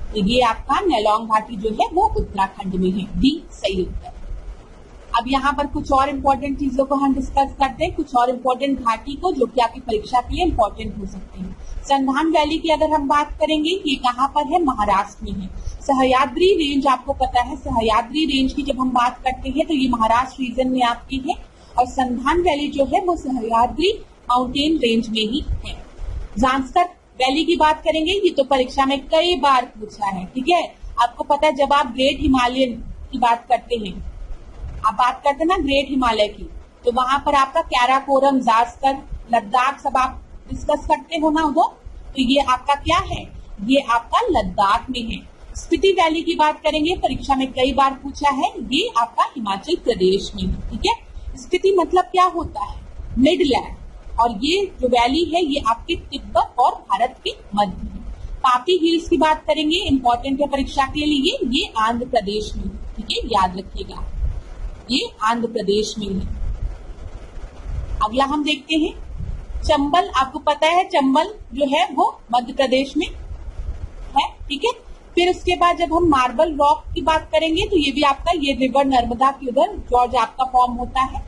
तो ये आपका नेलोंग घाटी जो है वो उत्तराखंड में है, डी सही उत्तर। अब यहाँ पर कुछ और इम्पोर्टेंट चीजों को हम डिस्कस करते हैं, कुछ और इम्पोर्टेंट घाटी को जो कि आपकी परीक्षा के लिए इम्पोर्टेंट हो सकते हैं। संधान वैली की अगर हम बात करेंगे, ये कहाँ पर है? महाराष्ट्र में है। सह्याद्री रेंज आपको पता है, सह्याद्री रेंज की जब हम बात करते हैं तो ये महाराष्ट्र रीजन में आपकी है, और संधान वैली जो है वो सह्याद्री माउंटेन रेंज में ही है। जांस्कर वैली की बात करेंगे, ये तो परीक्षा में कई बार पूछा है, ठीक है। आपको पता है जब आप ग्रेट हिमालयन की बात करते हैं, आप बात करते हैं ना ग्रेट हिमालय की, तो वहां पर आपका कैराकोरम, जास्कर, लद्दाख सब आप डिस्कस करते हो ना उधर, तो ये आपका क्या है? ये आपका लद्दाख में है। स्पीति वैली की बात करेंगे, परीक्षा में कई बार पूछा है, ये आपका हिमाचल प्रदेश में है, ठीक है। स्पीति मतलब क्या होता है? मिडलैंड, और ये जो वैली है ये आपके तिब्बत और भारत के मध्य है। पापी हिल्स की बात करेंगे, इंपॉर्टेंट है परीक्षा के लिए, ये आंध्र प्रदेश में, ठीक है, याद रखिएगा, ये आंध्र प्रदेश में है। अगला हम देखते हैं चंबल, आपको पता है चंबल जो है वो मध्य प्रदेश में है, ठीक है। फिर उसके बाद जब हम मार्बल रॉक की बात करेंगे तो ये भी आपका, ये रिवर नर्मदा के उधर जॉर्ज आपका फॉर्म होता है,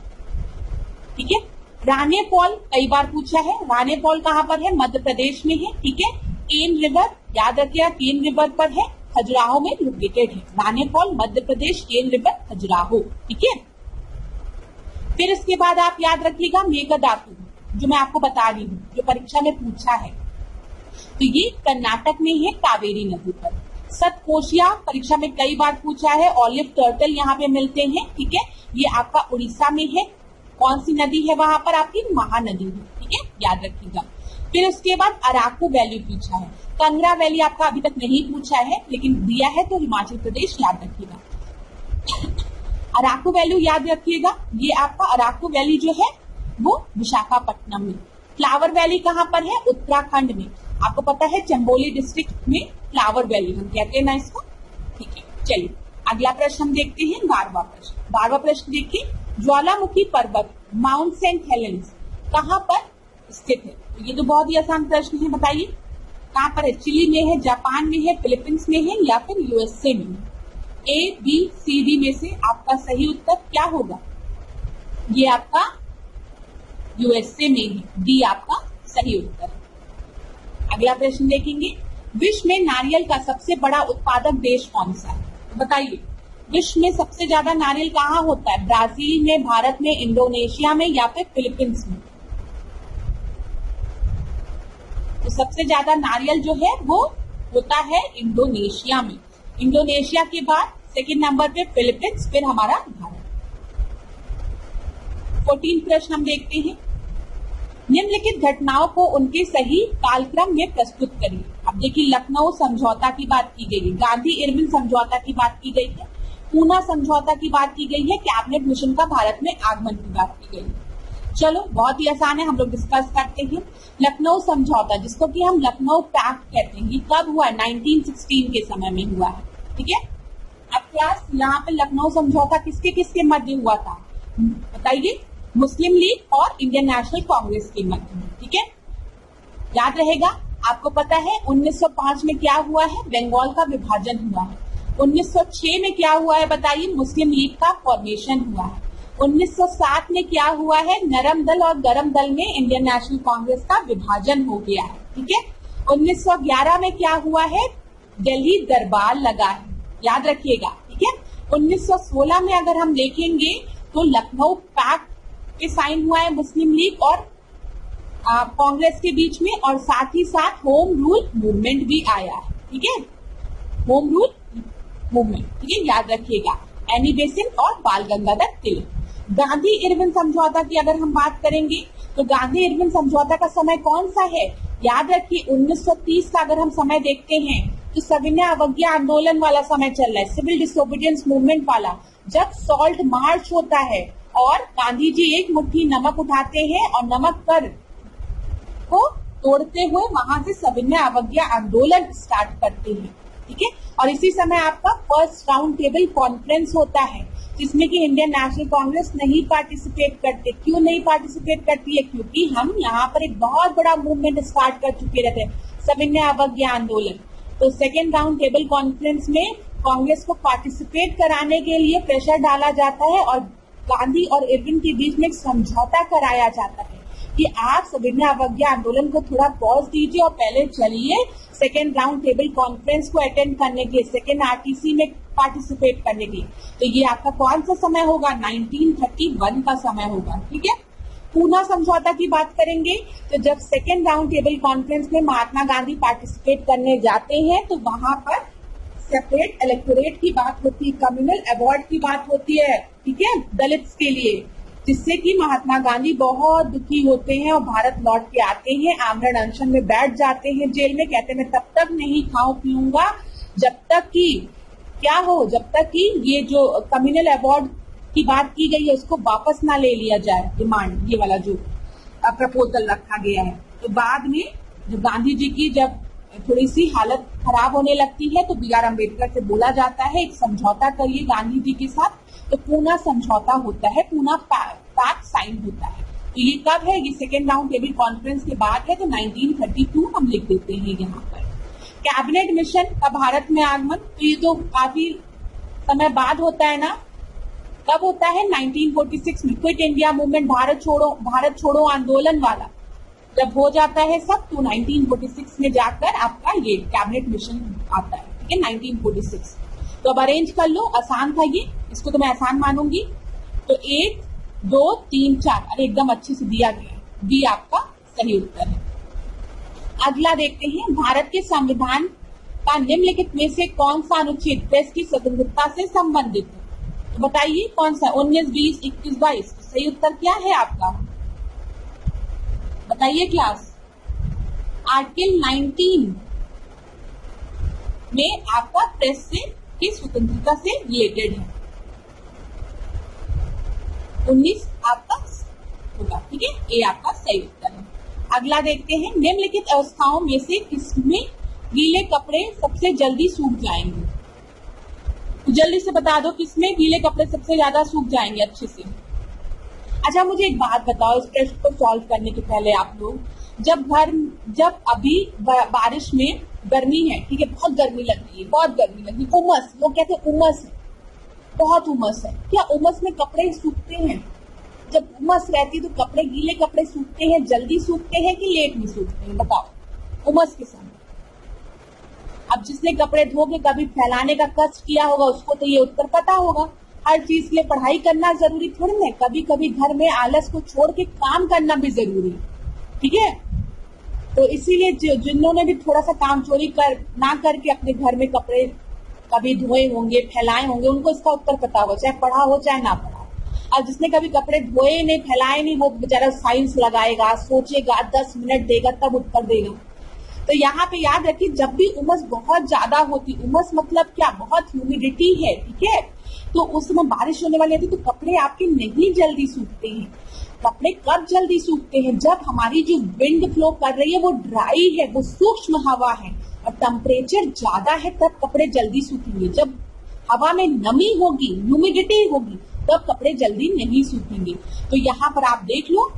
ठीक है। रानीपॉल कई बार पूछा है, रानीपॉल कहाँ पर है? मध्य प्रदेश में है, ठीक है। केन रिवर याद रखिएगा, केन रिवर पर है, खजुराहो में लोकेटेड है। रानीपॉल मध्य प्रदेश, केन रिवर खजुराहो, ठीक है। फिर इसके बाद आप याद रखिएगा मेघादातु, जो मैं आपको बता रही हूँ, जो परीक्षा में पूछा है, तो ये कर्नाटक में है, कावेरी नदी पर। सतकोशिया परीक्षा में कई बार पूछा है, ऑलिव टर्टल यहाँ पे मिलते हैं, ठीक है, ये आपका उड़ीसा में है। कौन सी नदी है वहां पर? आपकी महानदी है, ठीक है, याद रखिएगा। फिर उसके बाद अराकू वैली पूछा है। कंगरा वैली आपका अभी तक नहीं पूछा है, लेकिन दिया है तो हिमाचल प्रदेश, याद रखिएगा। अराकू वैली याद रखिएगा, ये आपका अराकू वैली जो है वो विशाखापट्टनम में। फ्लावर वैली कहाँ पर है? उत्तराखंड में। आपको पता है चंबोली डिस्ट्रिक्ट में फ्लावर वैली हम कहते हैं ना इसको, ठीक है। चलिए अगला प्रश्न हम देखते हैं, 12वां प्रश्न। 12वां प्रश्न देखिए, ज्वालामुखी पर्वत माउंट सेंट हेलेंस कहाँ पर स्थित है? तो ये तो बहुत ही आसान प्रश्न है, बताइए कहाँ पर है? चिली में है, जापान में है, फिलीपींस में है, या फिर यूएसए में है? ABCD में से आपका सही उत्तर क्या होगा? ये आपका यूएसए में है, डी आपका सही उत्तर। अगला प्रश्न देखेंगे, विश्व में नारियल का सबसे बड़ा उत्पादक देश कौन सा है? बताइए विश्व में सबसे ज्यादा नारियल कहाँ होता है? ब्राजील में, भारत में, इंडोनेशिया में, या फिर फिलीपींस में? तो सबसे ज्यादा नारियल जो है वो होता है इंडोनेशिया में। इंडोनेशिया के बाद सेकंड नंबर पे फिलीपींस, फिर हमारा भारत। 14 प्रश्न हम देखते हैं, निम्नलिखित घटनाओं को उनके सही कालक्रम में प्रस्तुत करिए। अब देखिए लखनऊ समझौता की बात की गई है, गांधी इरविन समझौता की बात की गई है, पूना समझौता की बात की गई है, कैबिनेट मिशन का भारत में आगमन की बात की गई है। चलो बहुत ही आसान है, हम लोग डिस्कस करते हैं। लखनऊ समझौता, जिसको कि हम लखनऊ पैक्ट कहते हैं, ये कब हुआ है? 1916 के समय में हुआ है, ठीक है। अब क्लास यहाँ पे लखनऊ समझौता किसके किसके मध्य हुआ था बताइए? मुस्लिम लीग और इंडियन नेशनल कांग्रेस के मध्य में, ठीक है, याद रहेगा। आपको पता है 1905 में क्या हुआ है? बंगाल का विभाजन हुआ है। 1906 में क्या हुआ है बताइए? मुस्लिम लीग का फॉर्मेशन हुआ है। 1907 में क्या हुआ है? नरम दल और गरम दल में इंडियन नेशनल कांग्रेस का विभाजन हो गया है, ठीक है। 1911 में क्या हुआ है? दिल्ली दरबार लगा है, याद रखिएगा, ठीक है। 1916 में अगर हम देखेंगे तो लखनऊ पैक्ट के साइन हुआ है मुस्लिम लीग और कांग्रेस के बीच में, और साथ ही साथ होम रूल मूवमेंट भी आया है, ठीक है, होम रूल मूवमेंट, ठीक है, याद रखिएगा। एनी बेसेंट और बाल गंगाधर तिलक। गांधी इरविन समझौता की अगर हम बात करेंगे तो गांधी इरविन समझौता का समय कौन सा है? याद रखिए 1930 का अगर हम समय देखते हैं तो सविनय अवज्ञा आंदोलन वाला समय चल रहा है, सिविल डिसोबीडियंस मूवमेंट वाला, जब सॉल्ट मार्च होता है और गांधी जी एक मुट्ठी नमक उठाते हैं और नमक कर को तोड़ते हुए वहां से सविनय अवज्ञा आंदोलन स्टार्ट करते हैं, ठीक है। और इसी समय आपका फर्स्ट राउंड टेबल कॉन्फ्रेंस होता है। जिसमें कि इंडियन नेशनल कांग्रेस नहीं पार्टिसिपेट करते। क्यों नहीं पार्टिसिपेट करती है? क्योंकि हम यहाँ पर एक बहुत बड़ा मूवमेंट स्टार्ट कर चुके रहते हैं, सविनय अवज्ञा आंदोलन। तो सेकेंड राउंड टेबल कॉन्फ्रेंस में कांग्रेस को पार्टिसिपेट कराने के लिए प्रेशर डाला जाता है और गांधी और इरविन के बीच में एक समझौता कराया जाता है कि आप सविनय अवज्ञा आंदोलन को थोड़ा पॉज दीजिए और पहले चलिए सेकेंड राउंड टेबल कॉन्फ्रेंस को अटेंड करने के, सेकेंड आरटीसी में पार्टिसिपेट करने के। तो ये आपका कौन सा समय होगा? 1931 का समय होगा। ठीक है, पूना समझौता की बात करेंगे तो जब सेकेंड राउंड टेबल कॉन्फ्रेंस में महात्मा गांधी पार्टिसिपेट करने जाते हैं तो वहां पर सेपरेट इलेक्टोरेट की बात होती है, कम्युनल अवार्ड की बात होती है, ठीक है, दलित्स के लिए, जिससे कि महात्मा गांधी बहुत दुखी होते हैं और भारत लौट के आते हैं, आमरण अनशन में बैठ जाते हैं जेल में। कहते हैं मैं तब तक नहीं खाऊं पीऊंगा जब तक कि क्या हो, जब तक कि ये जो कम्युनल अवार्ड की बात की गई है उसको वापस ना ले लिया जाए, डिमांड, ये वाला जो प्रपोजल रखा गया है। तो बाद में जब गांधी जी की जब थोड़ी सी हालत खराब होने लगती है तो बी आर अम्बेडकर से बोला जाता है एक समझौता करिए गांधी जी के साथ। तो पूना समझौता होता है, पूना पैक्ट साइन होता है। तो ये कब है? ये सेकेंड राउंड टेबल कॉन्फ्रेंस के बाद है, तो 1932 हम लिख देते हैं यहाँ पर। कैबिनेट मिशन का भारत में आगमन, तो ये तो काफी समय बाद होता है ना। कब होता है? 1946 में। क्विट इंडिया मूवमेंट, भारत छोड़ो आंदोलन वाला जब हो जाता है सब, तो 1946 में जाकर आपका ये कैबिनेट मिशन आता है। ठीक है, 1946। तो अब अरेंज कर लो, आसान था ये, इसको तो मैं आसान मानूंगी। तो 1, 2, 3, 4, अरे एकदम अच्छे से दिया गया है, डी आपका सही उत्तर है। अगला देखते हैं, भारत के संविधान का निम्नलिखित में से कौन सा अनुच्छेद प्रेस की स्वतंत्रता से संबंधित है? तो बताइए कौन सा? 19, 20, 21, 22। सही उत्तर क्या है आपका? बताइए क्लास। आर्टिकल 19 में आपका प्रेस से की स्वतंत्रता से रिलेटेड है। 19 आपका होगा। ठीक है, ये आपका सही उत्तर है। अगला देखते हैं, निम्नलिखित अवस्थाओं में से किसमें गीले कपड़े सबसे जल्दी सूख जाएंगे? तो जल्दी से बता दो किसमें गीले कपड़े सबसे ज्यादा सूख जाएंगे अच्छे से। अच्छा मुझे एक बात बताओ इस प्रश्न को सॉल्व करने के पहले, आप लोग जब अभी बारिश में गर्मी है, ठीक है, बहुत गर्मी लग रही है, बहुत गर्मी लग रही है, उमस, लोग कहते हैं उमस है, बहुत उमस है। क्या उमस में कपड़े सूखते हैं? जब उमस रहती तो कपड़े, गीले कपड़े सूखते हैं, जल्दी सूखते हैं कि लेट में सूखते हैं? बताओ उमस के समय। अब जिसने कपड़े धो के कभी फैलाने का कष्ट किया होगा उसको तो ये उत्तर पता होगा। हर चीज के लिए पढ़ाई करना जरूरी थोड़ी है, कभी कभी घर में आलस को छोड़ के काम करना भी जरूरी है। ठीक है, तो इसीलिए जिन्होंने भी थोड़ा सा काम चोरी ना करके अपने घर में कपड़े कभी धोए होंगे, फैलाए होंगे, उनको इसका उत्तर पता होगा, चाहे पढ़ा हो चाहे ना पढ़ा हो। और जिसने कभी कपड़े धोए नहीं, फैलाए नहीं, वो बेचारा साइंस लगाएगा, सोचेगा, 10 मिनट देगा तब उत्तर देगा। तो यहाँ पे याद रखिए, जब भी उमस बहुत ज्यादा होती, उमस मतलब क्या? बहुत ह्यूमिडिटी है, ठीक है, तो उस समय बारिश होने वाली होती तो कपड़े आपके नहीं जल्दी सूखते हैं। कपड़े कब जल्दी सूखते हैं? जब हमारी जो विंड फ्लो कर रही है वो ड्राई है, वो सूक्ष्म हवा है और टेम्परेचर ज्यादा है, तब कपड़े जल्दी सूखेंगे। जब हवा में नमी होगी, ह्यूमिडिटी होगी, तब कपड़े जल्दी नहीं सूखेंगे। तो यहाँ पर आप देख लो,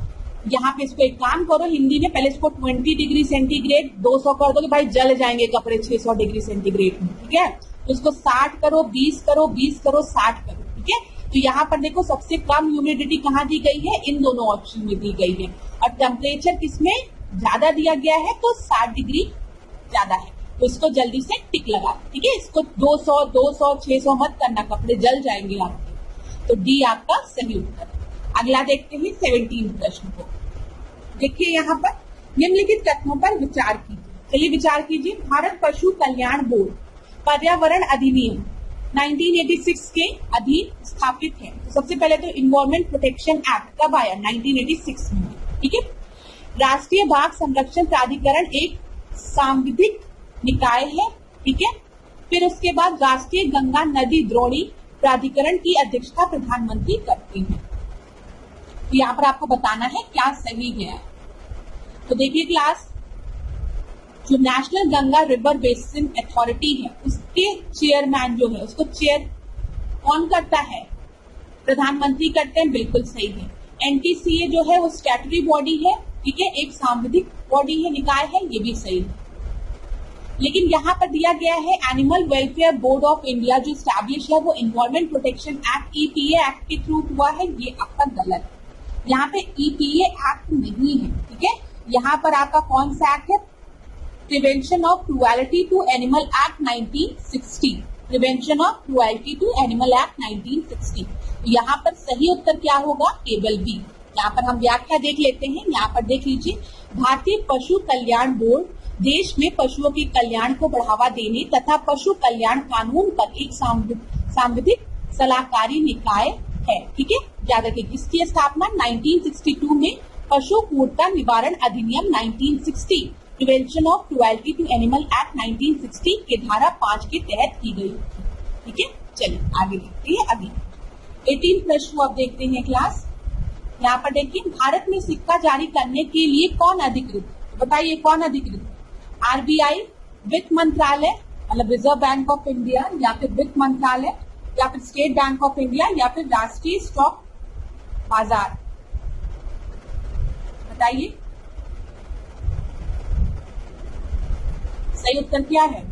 यहाँ पे इसको एक काम करो हिंदी में, पहले इसको 20 डिग्री सेंटीग्रेड 200 कर दो कि भाई जल जाएंगे कपड़े 600 डिग्री सेंटीग्रेड में। ठीक है, तो इसको 60 करो, 20 करो, 20 करो, 60 करो। ठीक है, तो यहाँ पर देखो सबसे कम ह्यूमिडिटी कहाँ दी गई है? इन दोनों ऑप्शन में दी गई है। और टेम्परेचर किसमें ज्यादा दिया गया है? तो 60 डिग्री ज्यादा है, तो इसको जल्दी से टिक लगा। ठीक है, इसको 200, 200, 600 मत करना, कपड़े जल जाएंगे आपके। तो डी आपका सही उत्तर है। अगला देखते हैं 17 प्रश्न को। देखिए यहाँ पर, निम्नलिखित तथ्यों पर विचार कीजिए। चलिए विचार कीजिए। भारत पशु कल्याण बोर्ड पर्यावरण अधिनियम 1986 के अधीन स्थापित है। तो सबसे पहले तो इन्वायरमेंट प्रोटेक्शन एक्ट कब आया? 1986 में। ठीक है, राष्ट्रीय बाघ संरक्षण प्राधिकरण एक सांविधिक निकाय है। ठीक है, फिर उसके बाद राष्ट्रीय गंगा नदी द्रोणी प्राधिकरण की अध्यक्षता प्रधानमंत्री करते हैं। तो यहाँ पर आपको बताना है क्या सही है। तो देखिए क्लास, जो national Ganga river basin authority है उसके चेयरमैन जो है, उसको चेयर कौन करता है? प्रधानमंत्री करते हैं, बिल्कुल सही है। एनटीसीए जो है वो स्टैट्यूटरी बॉडी है, ठीक है, एक सांविधिक बॉडी है, निकाय है, ये भी सही है। लेकिन यहाँ पर दिया गया है animal welfare board of India जो स्टैब्लिश है वो environment protection act EPA act के थ्रू हुआ है, ये आपका गलत है। यहाँ पे ईपीए एक्ट नहीं है, ठीक है। यहाँ पर आपका कौन सा एक्ट है? Prevention of cruelty to animal act 1960, prevention of cruelty to animal act 1960। यहाँ पर सही उत्तर क्या होगा? केवल बी। यहाँ पर हम व्याख्या देख लेते हैं, यहाँ पर देख लीजिए, भारतीय पशु कल्याण बोर्ड देश में पशुओं के कल्याण को बढ़ावा देने तथा पशु कल्याण कानून पर एक सांविधिक सलाहकारी निकाय है, ठीक है, याद रखिए। इसकी स्थापना 1962 में पशु क्रूरता निवारण अधिनियम 1960, prevention of cruelty to animal act 1960 के धारा 5 के तहत की गई, ठीक है। चलिए आगे देखते हैं। अभी 18 प्रश्न को अब देखते हैं क्लास। यहाँ पर देखिए, भारत में सिक्का जारी करने के लिए कौन अधिकृत? बताइए कौन अधिकृत? आरबीआई, वित्त मंत्रालय मतलब रिजर्व बैंक ऑफ इंडिया, या फिर वित्त मंत्रालय, या फिर स्टेट बैंक ऑफ इंडिया, या फिर राष्ट्रीय स्टॉक बाजार? बताइए सही उत्तर क्या है?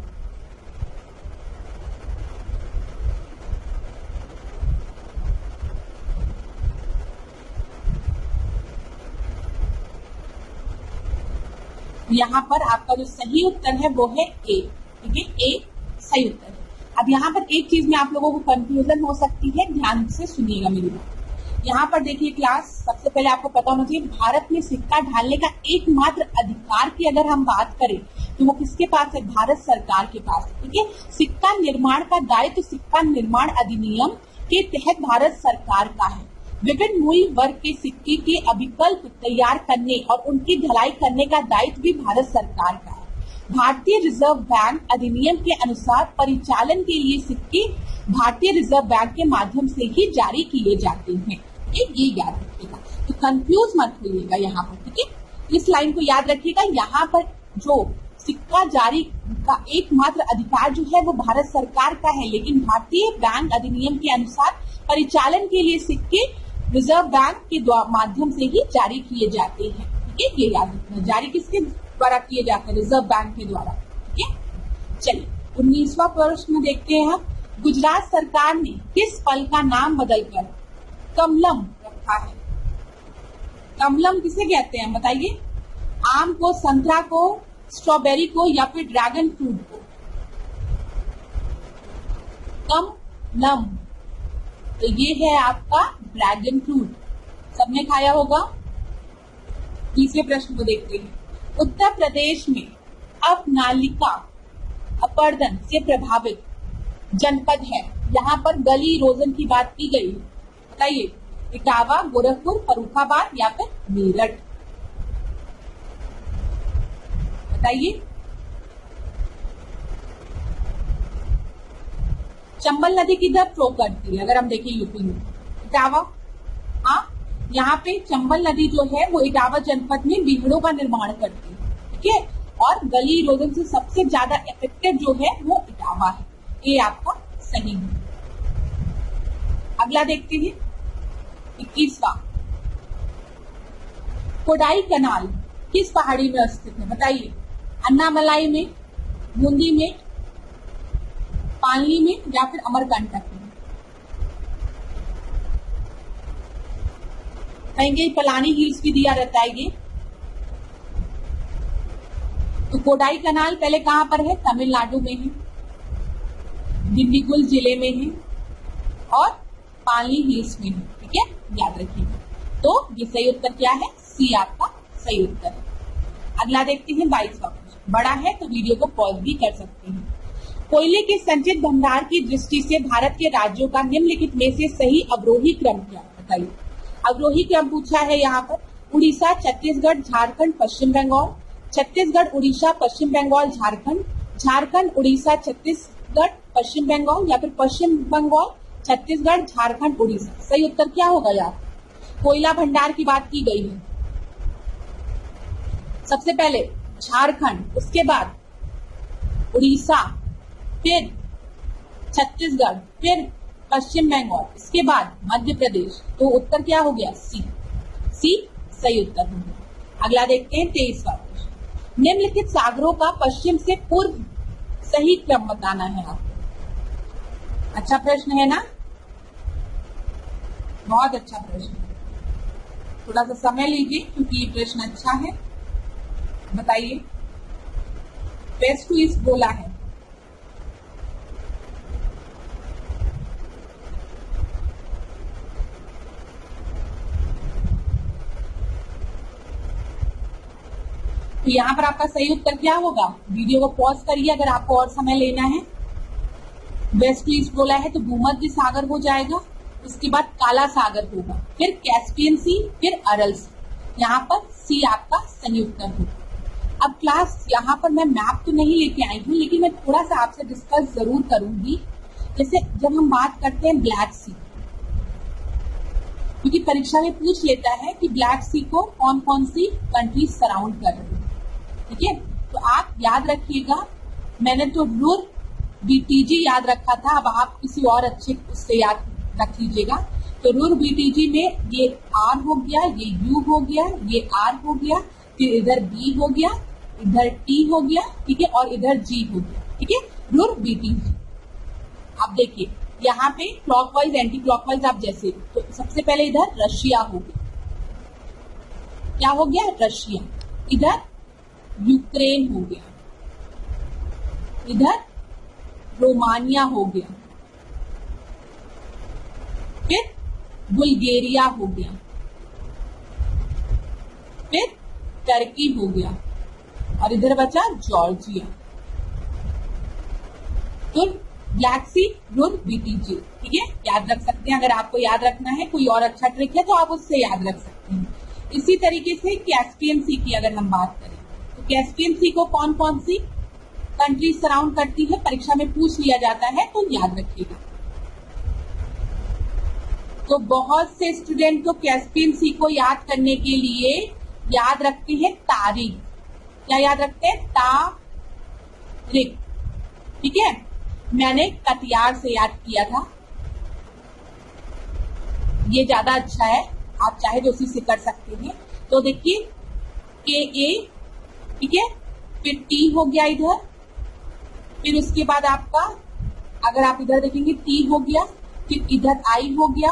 यहाँ पर आपका जो सही उत्तर है वो है ए, ठीक है, ए सही उत्तर है। अब यहाँ पर एक चीज में आप लोगों को कंफ्यूजन हो सकती है, ध्यान से सुनिएगा मेरी बात। यहाँ पर देखिए क्लास, सबसे पहले आपको पता होना चाहिए भारत में सिक्का ढालने का एकमात्र अधिकार की अगर हम बात करें तो वो किसके पास है? भारत सरकार के पास, ठीक है। सिक्का निर्माण का दायित्व सिक्का निर्माण अधिनियम के तहत भारत सरकार का है। विभिन्न मूल्य वर्ग के सिक्के के अभिकल्प तैयार करने और उनकी ढलाई करने का दायित्व भी भारत सरकार का है। भारतीय रिजर्व बैंक अधिनियम के अनुसार परिचालन के लिए सिक्के भारतीय रिजर्व बैंक के माध्यम से ही जारी किए जाते हैं, ये याद रखिएगा, तो कंफ्यूज मत होइएगा यहाँ पर, ठीक है। इस लाइन को याद रखिएगा। यहाँ पर जो सिक्का जारी का एकमात्र अधिकार जो है वो भारत सरकार का है, लेकिन भारतीय बैंक अधिनियम के अनुसार परिचालन के लिए सिक्के रिजर्व बैंक के माध्यम से ही जारी किए जाते हैं, ठीक है, ये याद रखना। जारी किसके द्वारा किए जाते हैं? रिजर्व बैंक के द्वारा, ठीक है। चलिए 19वां प्रश्न देखते हैं हम। गुजरात सरकार ने किस फल का नाम बदलकर कमलम रखा है? कमलम किसे कहते हैं बताइए? आम को, संतरा को, स्ट्रॉबेरी को, या फिर ड्रैगन फ्रूट को? कमलम, तो ये है आपका ड्रैगन फ्रूट, सबने खाया होगा। तीसरे प्रश्न को देखते हैं। उत्तर प्रदेश में अपनालिका अपरदन से प्रभावित जनपद है, यहाँ पर गली रोजन की बात की गई है, बताइए इटावा, गोरखपुर, फर्रुखाबाद या फिर मेरठ? बताइए। चंबल नदी किधर फ्लो करती है? अगर हम देखें यूपी में इटावा, हाँ, यहाँ पे चंबल नदी जो है वो इटावा जनपद में बीहड़ों का निर्माण करती है, ठीक है, और गली इरोजन से सबसे ज्यादा इफेक्टेड जो है वो इटावा है, ये आपका सही है। अगला देखते हैं 21वां। कोडाई कनाल किस पहाड़ी में स्थित है? बताइए। अन्नामलाई में, बूंदी में, पालनी में या फिर अमरकंटक में? कहेंगे पलानी हिल्स भी दिया रहता है ये। तो कोडाई कनाल पहले कहां पर है? तमिलनाडु में है, डिंडीगुल जिले में है और पालनी हिल्स में है, ठीक है, याद रखिएगा। तो ये सही उत्तर क्या है? सी आपका सही उत्तर है। अगला देखते हैं 22वां प्रश्न। बड़ा है तो वीडियो को पॉज भी कर सकते हैं। कोयले के संचित भंडार की दृष्टि से भारत के राज्यों का निम्नलिखित में से सही अवरोही क्रम क्या? बताइए। अवरोही क्रम पूछा है यहाँ पर। उड़ीसा, छत्तीसगढ़, झारखंड, पश्चिम बंगाल, छत्तीसगढ़, उड़ीसा, पश्चिम बंगाल, झारखंड, झारखंड, उड़ीसा, छत्तीसगढ़, पश्चिम बंगाल या फिर पश्चिम बंगाल, छत्तीसगढ़, झारखंड, उड़ीसा? सही उत्तर क्या होगा यार? कोयला भंडार की बात की गई है। सबसे पहले झारखंड, उसके बाद उड़ीसा, फिर छत्तीसगढ़, फिर पश्चिम बंगाल, इसके बाद मध्य प्रदेश, तो उत्तर क्या हो गया? सी। सी सही उत्तर हो गया। अगला देखते हैं 23वां प्रश्न। निम्नलिखित सागरों का पश्चिम से पूर्व सही क्रम बताना है आपको। अच्छा प्रश्न है ना, बहुत अच्छा प्रश्न है। थोड़ा सा समय लीजिए क्योंकि ये प्रश्न अच्छा है। बताइए, वेस्ट टू ईस्ट बोला है। तो यहाँ पर आपका सही उत्तर क्या होगा? वीडियो को पॉज करिए अगर आपको और समय लेना है। वेस्ट टू ईस्ट बोला है तो भूमध्य सागर हो जाएगा, उसके बाद काला सागर होगा, फिर कैस्पियन सी, फिर अरल सी। यहाँ पर सी आपका सही उत्तर होगा। अब क्लास यहाँ पर मैं मैप तो नहीं लेके आई हूँ, लेकिन मैं थोड़ा सा आपसे डिस्कस जरूर करूंगी। जैसे जब हम बात करते हैं ब्लैक सी, क्योंकि परीक्षा में पूछ लेता है कि ब्लैक सी को कौन कौन सी कंट्री सराउंड कर रही है, ठीक है। तो आप याद रखिएगा, मैंने तो रूर बीटीजी याद रखा था, अब आप किसी और अच्छे उससे याद रख लीजिएगा। तो रूर बीटीजी में ये आर हो गया, ये यू हो गया, ये आर हो गया, फिर इधर बी हो गया, इधर टी हो गया, ठीक है, और इधर जी हो गया, ठीक है, रूर बीटीजी। आप देखिए यहाँ पे क्लॉकवाइज एंटी क्लॉकवाइज आप जैसे, तो सबसे पहले इधर रशिया हो गया, क्या हो गया? रशिया। इधर यूक्रेन हो गया, इधर रोमानिया हो गया, फिर बुल्गारिया हो गया, फिर टर्की हो गया, और इधर बचा जॉर्जिया। तो ब्लैक सी, रूर बीटीजी, ठीक है, याद रख सकते हैं। अगर आपको याद रखना है, कोई और अच्छा ट्रिक है तो आप उससे याद रख सकते हैं। इसी तरीके से कैस्पियन सी की अगर हम बात करें, तो कैस्पियन सी को कौन कौन सी कंट्री सराउंड करती है, परीक्षा में पूछ लिया जाता है, तो याद रखिएगा। तो बहुत से स्टूडेंट तो कैस्पियन सी को याद करने के लिए याद रखते हैं तारीख। क्या याद रखते हैं? तारीख, ठीक है। मैंने कटियार से याद किया था, ये ज्यादा अच्छा है, आप चाहे तो उसी से कर सकते हैं। तो देखिए के ए, ठीक है, फिर टी हो गया इधर, फिर उसके बाद आपका अगर आप इधर देखेंगे टी हो गया, फिर इधर आई हो गया,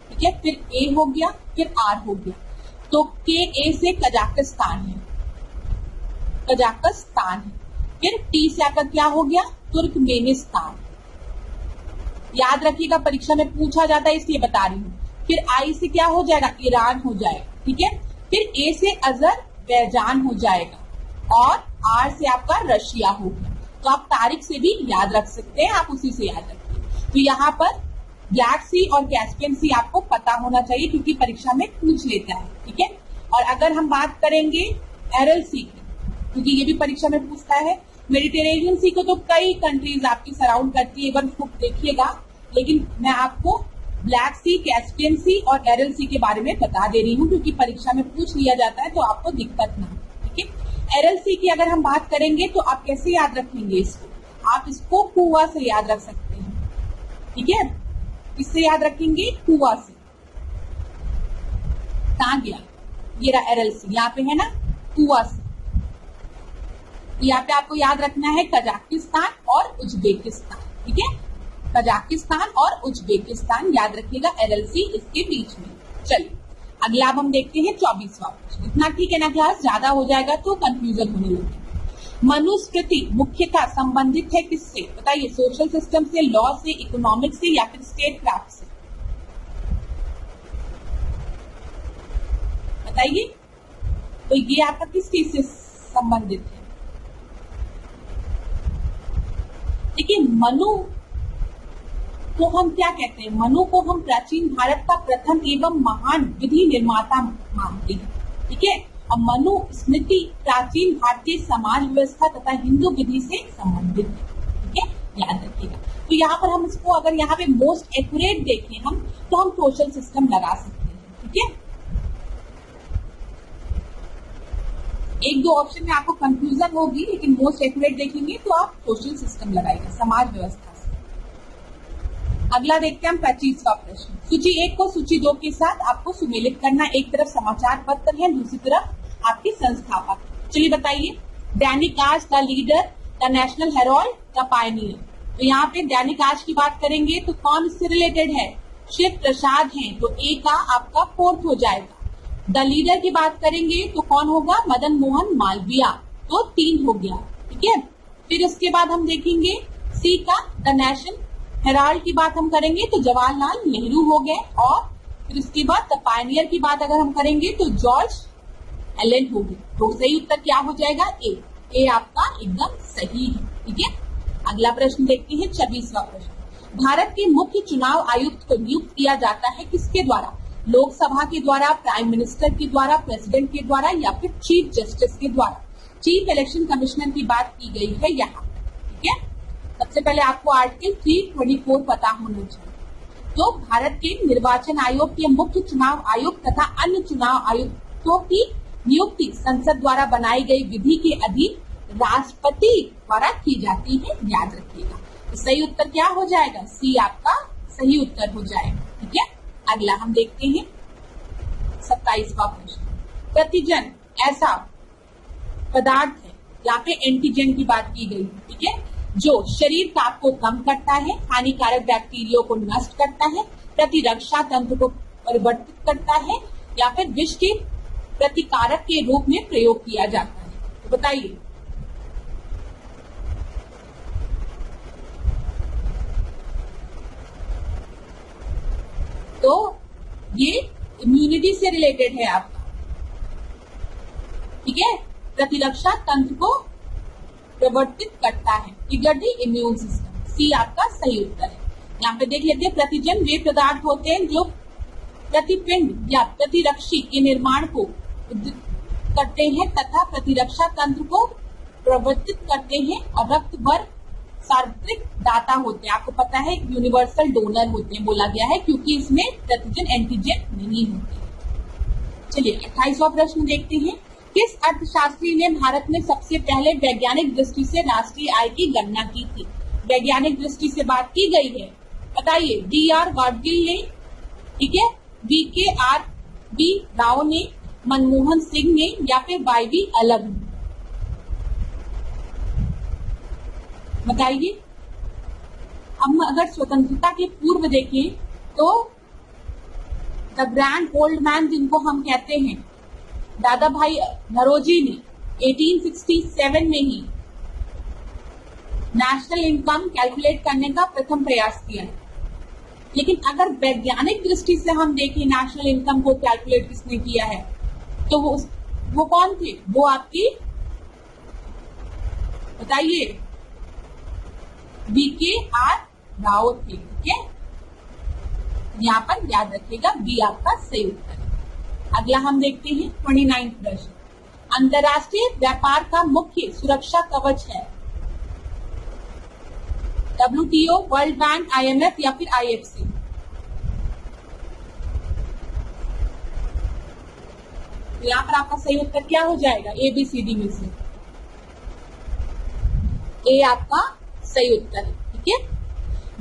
ठीक है, फिर ए हो गया, फिर आर हो गया। तो के ए से कजाकिस्तान है, कजाकिस्तान है। फिर टी से आपका क्या हो गया? तुर्कमेनिस्तान। याद रखिएगा, परीक्षा में पूछा जाता है इसलिए बता रही हूँ। फिर आई से क्या हो जाएगा? ईरान हो जाएगा, ठीक है। फिर ए से अजरबैजान हो जाएगा, और आर से आपका रशिया हो गया। तो आप तारीख से भी याद रख सकते हैं, आप उसी से याद रखिए। तो यहाँ पर ब्लैक सी और कैस्पियन सी आपको पता होना चाहिए, क्योंकि परीक्षा में पूछ लेता है, ठीक है। और अगर हम बात करेंगे एरल सी की, क्योंकि ये भी परीक्षा में पूछता है, मेडिटेरेनियन सी को तो कई कंट्रीज आपकी सराउंड करती है, एक बार उसको देखिएगा। लेकिन मैं आपको ब्लैक सी, कैस्पियन सी और एरल सी के बारे में बता दे रही हूँ, क्योंकि परीक्षा में पूछ लिया जाता है तो आपको दिक्कत ना हो, ठीक है। एरल सी की अगर हम बात करेंगे तो आप कैसे याद रखेंगे इसको? आप इसको कुआ से याद रख सकते हैं, ठीक है। किससे याद रखेंगे? कुआ से। कहाँ गया? ये रहा एरल सी, यहाँ पे है ना, कुआ से। यहाँ पे आपको याद रखना है कजाकिस्तान और उज्बेकिस्तान, ठीक है, कजाकिस्तान और उज्बेकिस्तान याद रखिएगा, एरल सी इसके बीच में। चलिए अगला अब हम देखते हैं 24वां प्रश्न। इतना ठीक है ना क्लास? ज्यादा हो जाएगा तो कंफ्यूजन होने लगेगा। मनुस्मृति मुख्यतः संबंधित है किससे? बताइए, सोशल सिस्टम से, लॉ से, इकोनॉमिक्स से, या फिर स्टेट क्राफ्ट से? बताइए। तो ये आपका किस चीज से संबंधित है? देखिए, मनु को हम क्या कहते हैं? मनु को हम प्राचीन भारत का प्रथम एवं महान विधि निर्माता मानते हैं, ठीक है। और मनु स्मृति प्राचीन भारतीय समाज व्यवस्था तथा हिंदू विधि से संबंधित है, ठीक है, याद रखिएगा। तो यहाँ पर हम इसको अगर यहाँ पे मोस्ट एक्यूरेट देखें हम, तो हम सोशल सिस्टम लगा सकते हैं, ठीक है। एक दो ऑप्शन में आपको कंफ्यूजन होगी, लेकिन मोस्ट एक्यूरेट देखेंगे तो आप सोशल सिस्टम लगाइएगा, समाज व्यवस्था से। अगला देखते हैं हम 25वां प्रश्न। सूची 1 को सूची 2 के साथ आपको सुमेलित करना। एक तरफ समाचार पत्र है, दूसरी तरफ आपके संस्थापक। चलिए बताइए। दैनिक आज, the leader, the national Herald, the Pioneer. तो यहाँ पे दैनिक आज की बात करेंगे तो कौन इससे रिलेटेड है? शिव प्रसाद हैं, तो ए का आपका 4th हो जाएगा। द लीडर की बात करेंगे तो कौन होगा? मदन मोहन मालवीय, तो 3 हो गया। ठीक है, फिर उसके बाद हम देखेंगे सी का द नेशनल हेराल्ड की बात हम करेंगे तो जवाहरलाल नेहरू हो गए। और फिर उसके बाद द पायनियर की बात अगर हम करेंगे तो जॉर्ज एलन हो गए। तो सही उत्तर क्या हो जाएगा? ए आपका एकदम सही है। ठीक है, अगला प्रश्न देखते हैं 26वां प्रश्न। भारत के मुख्य चुनाव आयुक्त को नियुक्त किया जाता है किसके द्वारा? लोकसभा के द्वारा, प्राइम मिनिस्टर के द्वारा, प्रेसिडेंट के द्वारा या फिर चीफ जस्टिस के द्वारा? चीफ इलेक्शन कमिश्नर की बात की गई है यहाँ। ठीक है, सबसे पहले आपको आर्टिकल 324 पता होना चाहिए। तो भारत के निर्वाचन आयोग के मुख्य चुनाव आयुक्त तथा अन्य चुनाव आयुक्तों की नियुक्ति संसद द्वारा बनाई गई विधि के अधीन राष्ट्रपति द्वारा की जाती है, याद रखिएगा। तो सही उत्तर क्या हो जाएगा? सी आपका सही उत्तर हो जाएगा। ठीक है, अगला हम देखते हैं 27वां प्रश्न। प्रतिजन ऐसा पदार्थ है, यहाँ पे एंटीजन की बात की गई है। ठीक है, जो शरीर ताप को कम करता है, हानिकारक बैक्टीरिया को नष्ट करता है, प्रतिरक्षा तंत्र को परिवर्तित करता है या फिर विष के प्रतिकारक के रूप में प्रयोग किया जाता है। तो बताइए। तो ये इम्यूनिटी से रिलेटेड है आपका। ठीक है, प्रतिरक्षा तंत्र को प्रवर्तित करता है, ट्रिगर द इम्यून सिस्टम। सी आपका सही उत्तर है। यहाँ पे देख लेते हैं। प्रतिजन वे पदार्थ होते हैं जो प्रतिपिंड या प्रतिरक्षी के निर्माण को करते हैं तथा प्रतिरक्षा तंत्र को प्रवर्तित करते हैं और रक्त वर्ग सार्वत्रिक दाता होते हैं। आपको पता है यूनिवर्सल डोनर होते हैं, बोला गया है क्योंकि इसमें प्रतिजन एंटीजन नहीं होते। चलिए 28वां प्रश्न देखते हैं। किस अर्थशास्त्री ने भारत में सबसे पहले वैज्ञानिक दृष्टि से राष्ट्रीय आय की गणना की थी? वैज्ञानिक दृष्टि से बात की गई है, बताइए। D.R. गाडगिल ने, ठीक है, V.K.R.B. राव ने, मनमोहन सिंह ने या फिर Y.V. अलग ने? बताइए। हम अगर स्वतंत्रता के पूर्व देखें तो द ग्रैंड ओल्ड मैन जिनको हम कहते हैं, दादा भाई नरोजी ने 1867 में ही नेशनल इनकम कैलकुलेट करने का प्रथम प्रयास किया है। लेकिन अगर वैज्ञानिक दृष्टि से हम देखें नेशनल इनकम को कैलकुलेट किसने किया है तो वो कौन थे? वो आपकी बताइए, V.K.R. राव थे। ठीक है, यहाँ पर याद रखिएगा बी आपका सही उत्तर है। अगला हम देखते हैं 29 प्रश्न। अंतरराष्ट्रीय व्यापार का मुख्य सुरक्षा कवच है? WTO, वर्ल्ड बैंक, IMF या फिर IFC? तो यहाँ पर आपका सही उत्तर क्या हो जाएगा? ABCD में से ए आपका सही उत्तर है। ठीक है,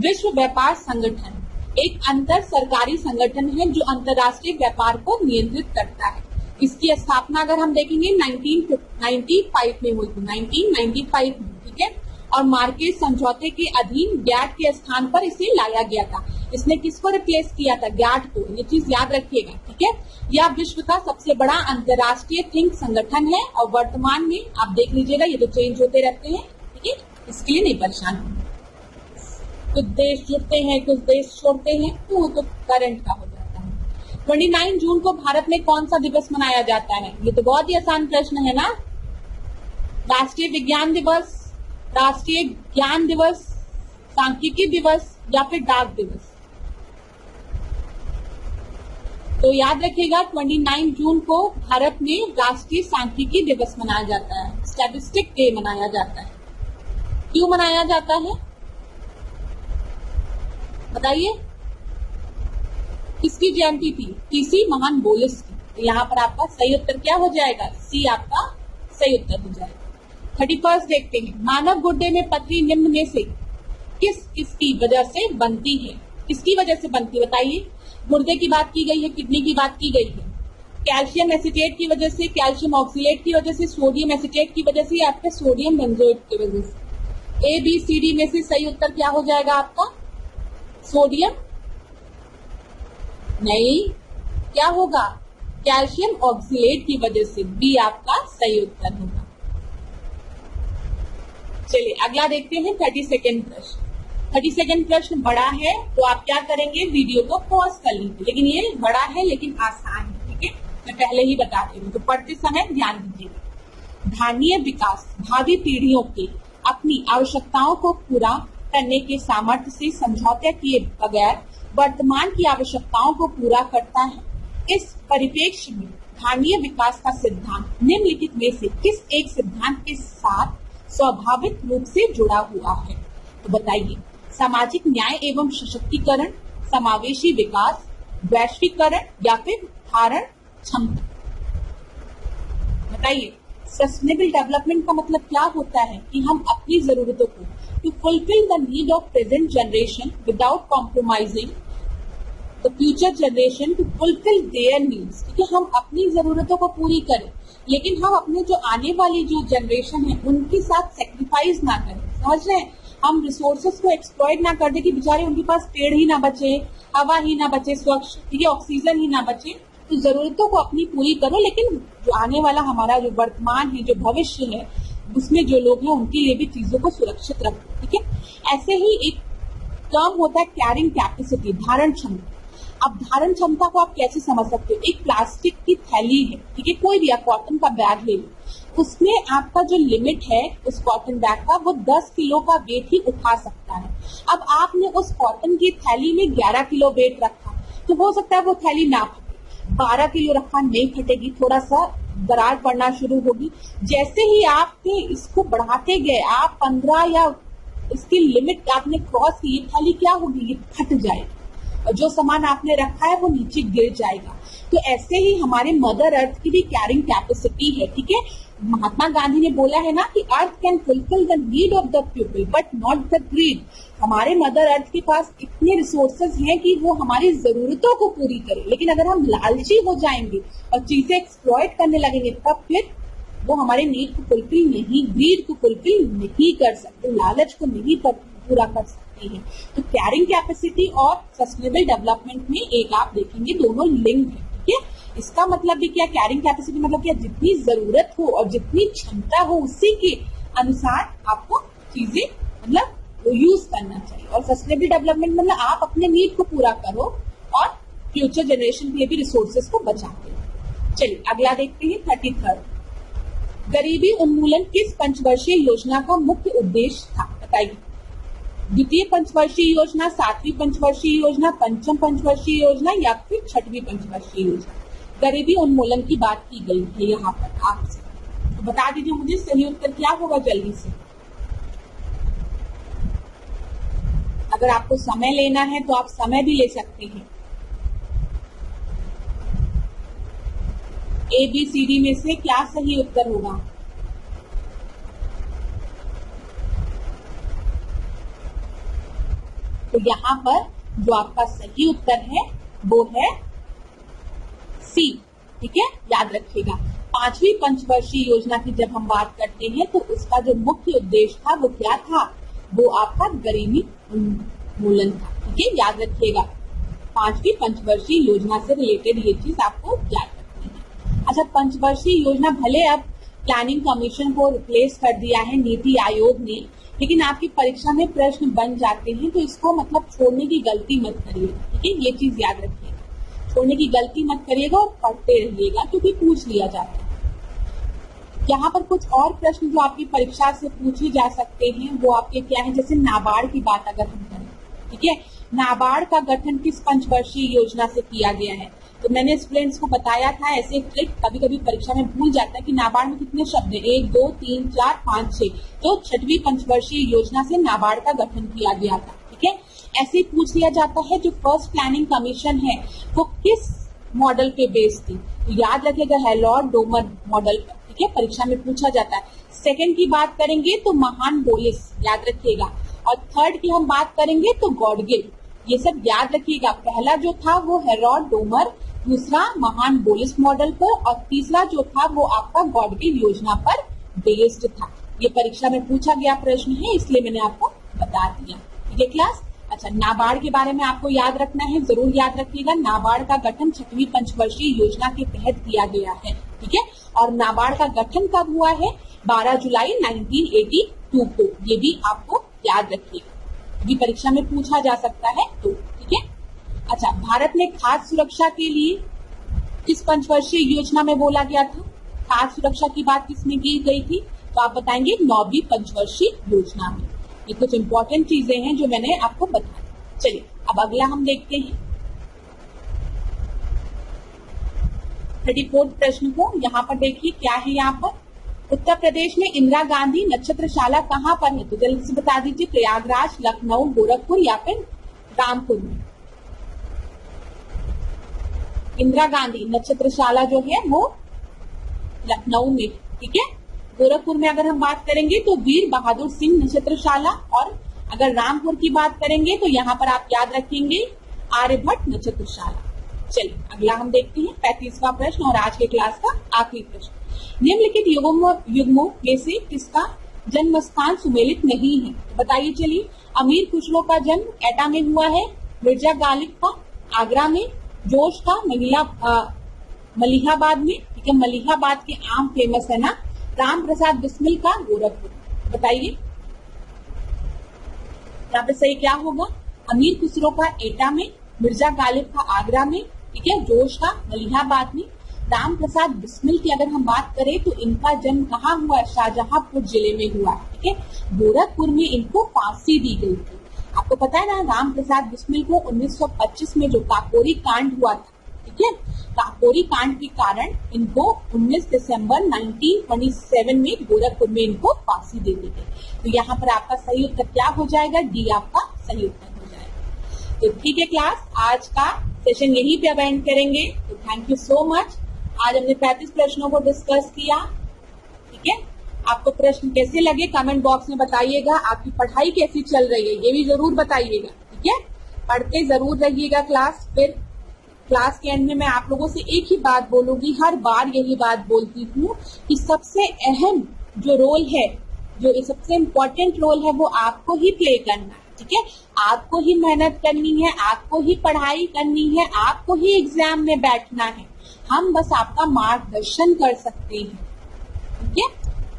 विश्व व्यापार संगठन एक अंतर सरकारी संगठन है जो अंतरराष्ट्रीय व्यापार को नियंत्रित करता है। इसकी स्थापना अगर हम देखेंगे 1995 में हुई थी, 1995 में। ठीक है, और मार्केट समझौते के अधीन गैट के स्थान पर इसे लाया गया था। इसने किसको रिप्लेस किया था? गैट को। ये चीज याद रखिएगा। ठीक है, यह विश्व का सबसे बड़ा अंतरराष्ट्रीय थिंक संगठन है और वर्तमान में आप देख लीजिएगा ये तो चेंज होते रहते हैं। ठीक है, इसके लिए नहीं परेशान होना। कुछ देश जुड़ते हैं, कुछ देश छोड़ते हैं, तो वो तो करंट का हो जाता है। 29 जून को भारत में कौन सा दिवस मनाया जाता है? ये तो बहुत ही आसान प्रश्न है ना। राष्ट्रीय विज्ञान दिवस, राष्ट्रीय ज्ञान दिवस, सांख्यिकी दिवस या फिर डाक दिवस? तो याद रखिएगा 29 जून को भारत में राष्ट्रीय सांख्यिकी दिवस मनाया जाता है, स्टैटिस्टिक डे मनाया जाता है। क्यों मनाया जाता है बताइए? किसकी जयंती थी? टीसी महान बोलिस की। तो यहाँ पर आपका सही उत्तर क्या हो जाएगा? सी आपका सही उत्तर हो जाएगा। 31 देखते हैं। मानव गुर्दे में पथरी निम्न में से किस किस की वजह से बनती है? किसकी वजह से बनती है बताइए? गुर्दे की बात की गई है, किडनी की बात की गई है, कैल्शियम एसिटेट की वजह से, कैल्शियम ऑक्सीलेट की वजह से, सोडियम एसिटेट की वजह से, या आपके सोडियम बेंजोएट की वजह से। ए बी सी डी में से सही उत्तर क्या हो जाएगा आपका? सोडियम नहीं, क्या होगा? कैल्शियम ऑक्सीलेट की वजह से। बी आपका सही उत्तर होगा। चलिए अगला देखते हैं 32nd प्रश्न। 32nd प्रश्न बड़ा है तो आप क्या करेंगे, वीडियो को पॉज कर लीजिए, लेकिन ये बड़ा है लेकिन आसान है, ठीक है, मैं पहले ही बता रही हूँ, तो पढ़ते समय ध्यान दीजिएगा। धारणीय विकास भावी पीढ़ियों के अपनी आवश्यकताओं को पूरा करने के सामर्थ्य से समझौते किए बगैर वर्तमान की आवश्यकताओं को पूरा करता है। इस परिप्रेक्ष्य में धारणीय विकास का सिद्धांत निम्नलिखित में से किस एक सिद्धांत के साथ स्वाभाविक रूप से जुड़ा हुआ है? तो बताइए। सामाजिक न्याय एवं सशक्तिकरण, समावेशी विकास, वैश्वीकरण, या फिर धारण क्षमता? बताइए। सस्टेनेबल डेवलपमेंट का मतलब क्या होता है कि हम अपनी जरूरतों को to fulfil the need of present generation without compromising the future generation to fulfil their needs, ठीक है, हम अपनी जरूरतों को पूरी करें लेकिन हम अपने जो आने वाली जो जनरेशन है उनके साथ सेक्रीफाइस ना करें। समझ रहे हैं? हम रिसोर्सेस को एक्सप्लॉइट ना कर दे कि बेचारे उनके पास पेड़ ही ना बचे, हवा ही ना बचे स्वच्छ, ठीक है, ऑक्सीजन ही ना बचे। तो जरूरतों को अपनी पूरी करो, लेकिन जो आने वाला हमारा जो वर्तमान है, जो भविष्य है, उसमें जो लोग हैं उनके लिए भी चीजों को सुरक्षित रखो, ठीक है। ऐसे ही एक टर्म होता है कैरिंग कैपेसिटी, धारण क्षमता। अब धारण क्षमता को आप कैसे समझ सकते हो? एक प्लास्टिक की थैली है, ठीक है, कोई भी आप कॉटन का बैग ले लो, उसमें आपका जो लिमिट है उस कॉटन बैग का, वो 10 किलो का वेट ही उठा सकता है। अब आपने उस कॉटन की थैली में 11 किलो वेट रखा, तो हो सकता है वो थैली ना फटे। 12 किलो रखा, नहीं फटेगी, थोड़ा सा दरार पड़ना शुरू होगी। जैसे ही आपने इसको बढ़ाते गए, आप 15 या इसकी लिमिट आपने क्रॉस की, ये थैली क्या होगी? ये फट जाएगी और जो सामान आपने रखा है वो नीचे गिर जाएगा। तो ऐसे ही हमारे मदर अर्थ की भी कैरिंग कैपेसिटी है, ठीक है। महात्मा गांधी ने बोला है ना कि earth can fulfil the need of the people but not the greed. हमारे मदर अर्थ के पास इतने रिसोर्सेज हैं कि वो हमारी जरूरतों को पूरी करे, लेकिन अगर हम लालची हो जाएंगे और चीजें एक्सप्लॉइट करने लगेंगे तब फिर वो हमारे नीड को फुलफिल नहीं, ग्रीड को फुलफिल नहीं कर सकते, लालच को नहीं पूरा कर सकते हैं। तो कैरिंग कैपेसिटी और सस्टेनेबल डेवलपमेंट में एक आप देखेंगे दोनों लिंक है, ठीक है। इसका मतलब भी क्या? कैरिंग कैपेसिटी मतलब क्या? जितनी जरूरत हो और जितनी क्षमता हो उसी के अनुसार आपको चीजें मतलब यूज करना चाहिए। और सस्टेनेबल डेवलपमेंट मतलब आप अपने नीड को पूरा करो और फ्यूचर जनरेशन के लिए भी रिसोर्सेज को बचाते हो। चलिए अगला देखते हैं 33rd। गरीबी उन्मूलन किस पंचवर्षीय योजना का मुख्य उद्देश्य था? बताइए। द्वितीय पंचवर्षीय योजना, सातवीं पंचवर्षीय योजना, पंचम पंचवर्षीय योजना, या फिर छठवीं पंचवर्षीय योजना? गरीबी उन्मूलन की बात की गई है यहाँ पर आपसे, तो बता दीजिए मुझे सही उत्तर क्या होगा जल्दी से। अगर आपको समय लेना है तो आप समय भी ले सकते हैं। ए बी सी डी में से क्या सही उत्तर होगा? तो यहाँ पर जो आपका सही उत्तर है वो है सी, ठीक है, याद रखिएगा। पांचवी पंचवर्षीय योजना की जब हम बात करते हैं तो उसका जो मुख्य उद्देश्य था वो क्या था? वो आपका गरीबी उन्मूलन था, ठीक है, याद रखिएगा। पांचवी पंचवर्षीय योजना से रिलेटेड ये चीज आपको याद रखनी है। अच्छा, पंचवर्षीय योजना भले अब प्लानिंग कमीशन को रिप्लेस कर दिया है नीति आयोग ने, लेकिन आपकी परीक्षा में प्रश्न बन जाते हैं, तो इसको मतलब छोड़ने की गलती मत करिएगा, ठीक है, ये चीज याद रखिएगा। छोड़ने की गलती मत करिएगा और पढ़ते रहिएगा क्योंकि पूछ लिया जाता है। यहाँ पर कुछ और प्रश्न जो आपकी परीक्षा से पूछे जा सकते हैं वो आपके क्या है? जैसे नाबार्ड की बात अगर हम करें, ठीक है, नाबार्ड का गठन किस पंचवर्षीय योजना से किया गया है? तो मैंने स्टूडेंट्स को बताया था ऐसे एक ट्रिक, कभी कभी परीक्षा में भूल जाता है कि नाबार्ड में कितने शब्द है, 1 2 3 4 5 6, तो छठवीं पंचवर्षीय योजना से नाबार्ड का गठन किया गया था, ठीक है। ऐसे ही पूछ लिया जाता है जो फर्स्ट प्लानिंग कमीशन है वो किस मॉडल पे बेस्ड थी? तो याद रखिएगा हेलॉर्ड-डोमर मॉडल पर, ठीक है, परीक्षा में पूछा जाता है। सेकंड की बात करेंगे तो महान बोलिस, याद रखिएगा। और थर्ड की हम बात करेंगे तो गॉडगिल, ये सब याद रखिएगा। पहला जो था वो हेरोड डोमर, दूसरा महान बोलिस मॉडल पर, और तीसरा जो था वो आपका गॉडगिल योजना पर बेस्ड था। ये परीक्षा में पूछा गया प्रश्न है, इसलिए मैंने आपको बता दिया। ठीक है क्लास। अच्छा, नाबार्ड के बारे में आपको याद रखना है, जरूर याद रखिएगा। नाबार्ड का गठन 6वीं पंचवर्षीय योजना के तहत किया गया है। ठीक है, और नाबार्ड का गठन कब हुआ है? 12 जुलाई 1982 को। ये भी आपको याद रखिएगा, ये परीक्षा में पूछा जा सकता है तो। ठीक है। अच्छा, भारत में खाद्य सुरक्षा के लिए किस पंचवर्षीय योजना में बोला गया था? खाद्य सुरक्षा की बात किसमें की गई थी? तो आप बताएंगे 9वीं पंचवर्षीय योजना में। ये कुछ इंपॉर्टेंट चीजें हैं जो मैंने आपको बताई। चलिए अब अगला हम देखते हैं 34 प्रश्न को। यहाँ पर देखिए क्या है। यहाँ पर उत्तर प्रदेश में इंदिरा गांधी नक्षत्रशाला कहाँ पर है? तो जल्दी से बता दीजिए, प्रयागराज, लखनऊ, गोरखपुर या फिर रामपुर में। इंदिरा गांधी नक्षत्रशाला जो है वो लखनऊ में। ठीक है। गोरखपुर में अगर हम बात करेंगे तो वीर बहादुर सिंह नक्षत्रशाला, और अगर रामपुर की बात करेंगे तो यहाँ पर आप याद रखेंगे आर्यभट्ट नक्षत्रशाला। चलिए अगला हम देखते हैं 35वां प्रश्न और आज के क्लास का आखिरी प्रश्न। निम्नलिखित युग्मों में से किसका जन्म स्थान सुमेलित नहीं है? बताइए। चलिए, अमीर खुसरो का जन्म एटा में हुआ है, मिर्जा गालिब का आगरा में, जोश का मलिहाबाद में। ठीक है, मलिहाबाद के आम फेमस है ना। राम प्रसाद बिस्मिल का गोरखपुर। बताइए यहाँ पे सही क्या होगा? अमीर खुसरो का एटा में, मिर्जा गालिब का आगरा में, ठीक है, जोश का मलिहाबाद में। राम प्रसाद बिस्मिल की अगर हम बात करें तो इनका जन्म कहाँ हुआ? शाहजहांपुर जिले में हुआ। ठीक है, गोरखपुर में इनको फांसी दी गई थी। आपको पता है ना, राम प्रसाद बिस्मिल को 1925 में जो काकोरी कांड हुआ था, ठीक है, काकोरी कांड के कारण इनको 19 दिसंबर 1927 में गोरखपुर में इनको फांसी दे दी गई। तो यहाँ पर आपका सही उत्तर क्या हो जाएगा? डी आपका सही उत्तर हो जाएगा। तो ठीक है क्लास, आज का सेशन यहीं पे अब एंड करेंगे। तो थैंक यू सो मच। आज हमने 35 प्रश्नों को डिस्कस किया। ठीक है, आपको प्रश्न कैसे लगे कमेंट बॉक्स में बताइएगा। आपकी पढ़ाई कैसी चल रही है ये भी जरूर बताइएगा। ठीक है, पढ़ते जरूर रहिएगा क्लास। फिर क्लास के एंड में मैं आप लोगों से एक ही बात बोलूंगी, हर बार यही बात बोलती हूँ कि सबसे अहम जो रोल है, जो सबसे इम्पोर्टेंट रोल है वो आपको ही प्ले करना है। ठीक है, आपको ही मेहनत करनी है, आपको ही पढ़ाई करनी है, आपको ही एग्जाम में बैठना है। हम बस आपका मार्गदर्शन कर सकते हैं। ठीक है,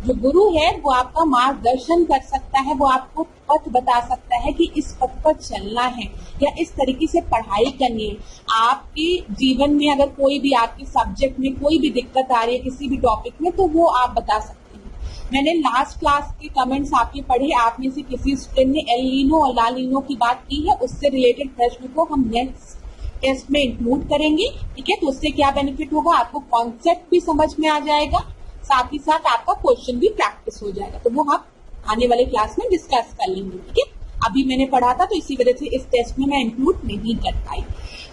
जो गुरु है वो आपका मार्गदर्शन कर सकता है, वो आपको पथ बता सकता है कि इस पथ पर चलना है या इस तरीके से पढ़ाई करनी है। आपके जीवन में अगर कोई भी आपके सब्जेक्ट में कोई भी दिक्कत आ रही है किसी भी टॉपिक में, तो वो आप बता सकते हैं। मैंने लास्ट क्लास के कमेंट्स आपके पढ़े, आप में से किसी स्टूडेंट ने एल नीनो और ला नीनो की बात की है, उससे रिलेटेड प्रश्न को हम नेक्स्ट टेस्ट में इंक्लूड करेंगे। ठीक है, तो उससे क्या बेनिफिट होगा? आपको कॉन्सेप्ट भी समझ में आ जाएगा, साथ ही साथ आपका क्वेश्चन भी प्रैक्टिस हो जाएगा। तो वो आप आने वाले क्लास में डिस्कस कर लेंगे। ठीक है, अभी मैंने पढ़ा था तो इसी वजह से इस टेस्ट में मैं इंक्लूड नहीं कर पाई।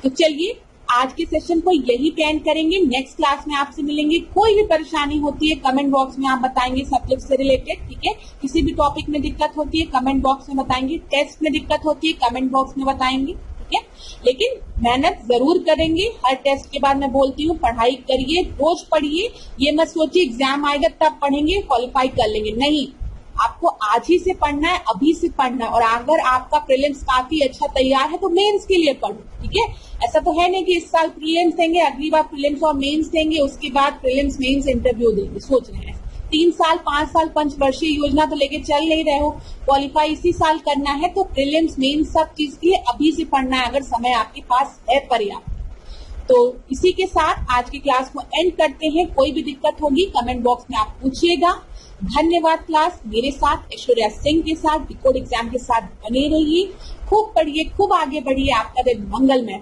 तो चलिए आज के सेशन को यही पे एंड करेंगे। नेक्स्ट क्लास में आपसे मिलेंगे। कोई भी परेशानी होती है कमेंट बॉक्स में आप बताएंगे, सब्जेक्ट से रिलेटेड। ठीक है, किसी भी टॉपिक में दिक्कत होती है कमेंट बॉक्स में बताएंगे, टेस्ट में दिक्कत होती है कमेंट बॉक्स में बताएंगे। ठीक है, लेकिन मेहनत जरूर करेंगे। हर टेस्ट के बाद मैं बोलती हूँ पढ़ाई करिए, रोज पढ़िए। ये मत सोचिए एग्जाम आएगा तब पढ़ेंगे क्वालिफाई कर लेंगे, नहीं, आपको आज ही से पढ़ना है, अभी से पढ़ना है। और अगर आपका प्रीलिम्स काफी अच्छा तैयार है तो मेंस के लिए पढ़ो। ठीक है, ऐसा तो है नहीं कि इस साल प्रीलिम्स देंगे, अगली बार प्रीलिम्स और मेंस देंगे, उसके बाद प्रीलिम्स मेंस इंटरव्यू देंगे। सोच रहे हैं 3 साल 5 साल पंचवर्षीय योजना तो लेके चल नहीं रहे हो, क्वालिफाई इसी साल करना है, तो प्रीलिम्स मेंस सब चीज के लिए अभी से पढ़ना है अगर समय आपके पास है पर्याप्त। तो इसी के साथ आज की क्लास को एंड करते हैं। कोई भी दिक्कत होगी कमेंट बॉक्स में आप पूछिएगा। धन्यवाद क्लास। मेरे साथ ऐश्वर्या सिंह के साथ डिकोड एग्जाम के साथ बने रहिए। खूब पढ़िए, खूब आगे बढ़िए। आपका दिन मंगलमय।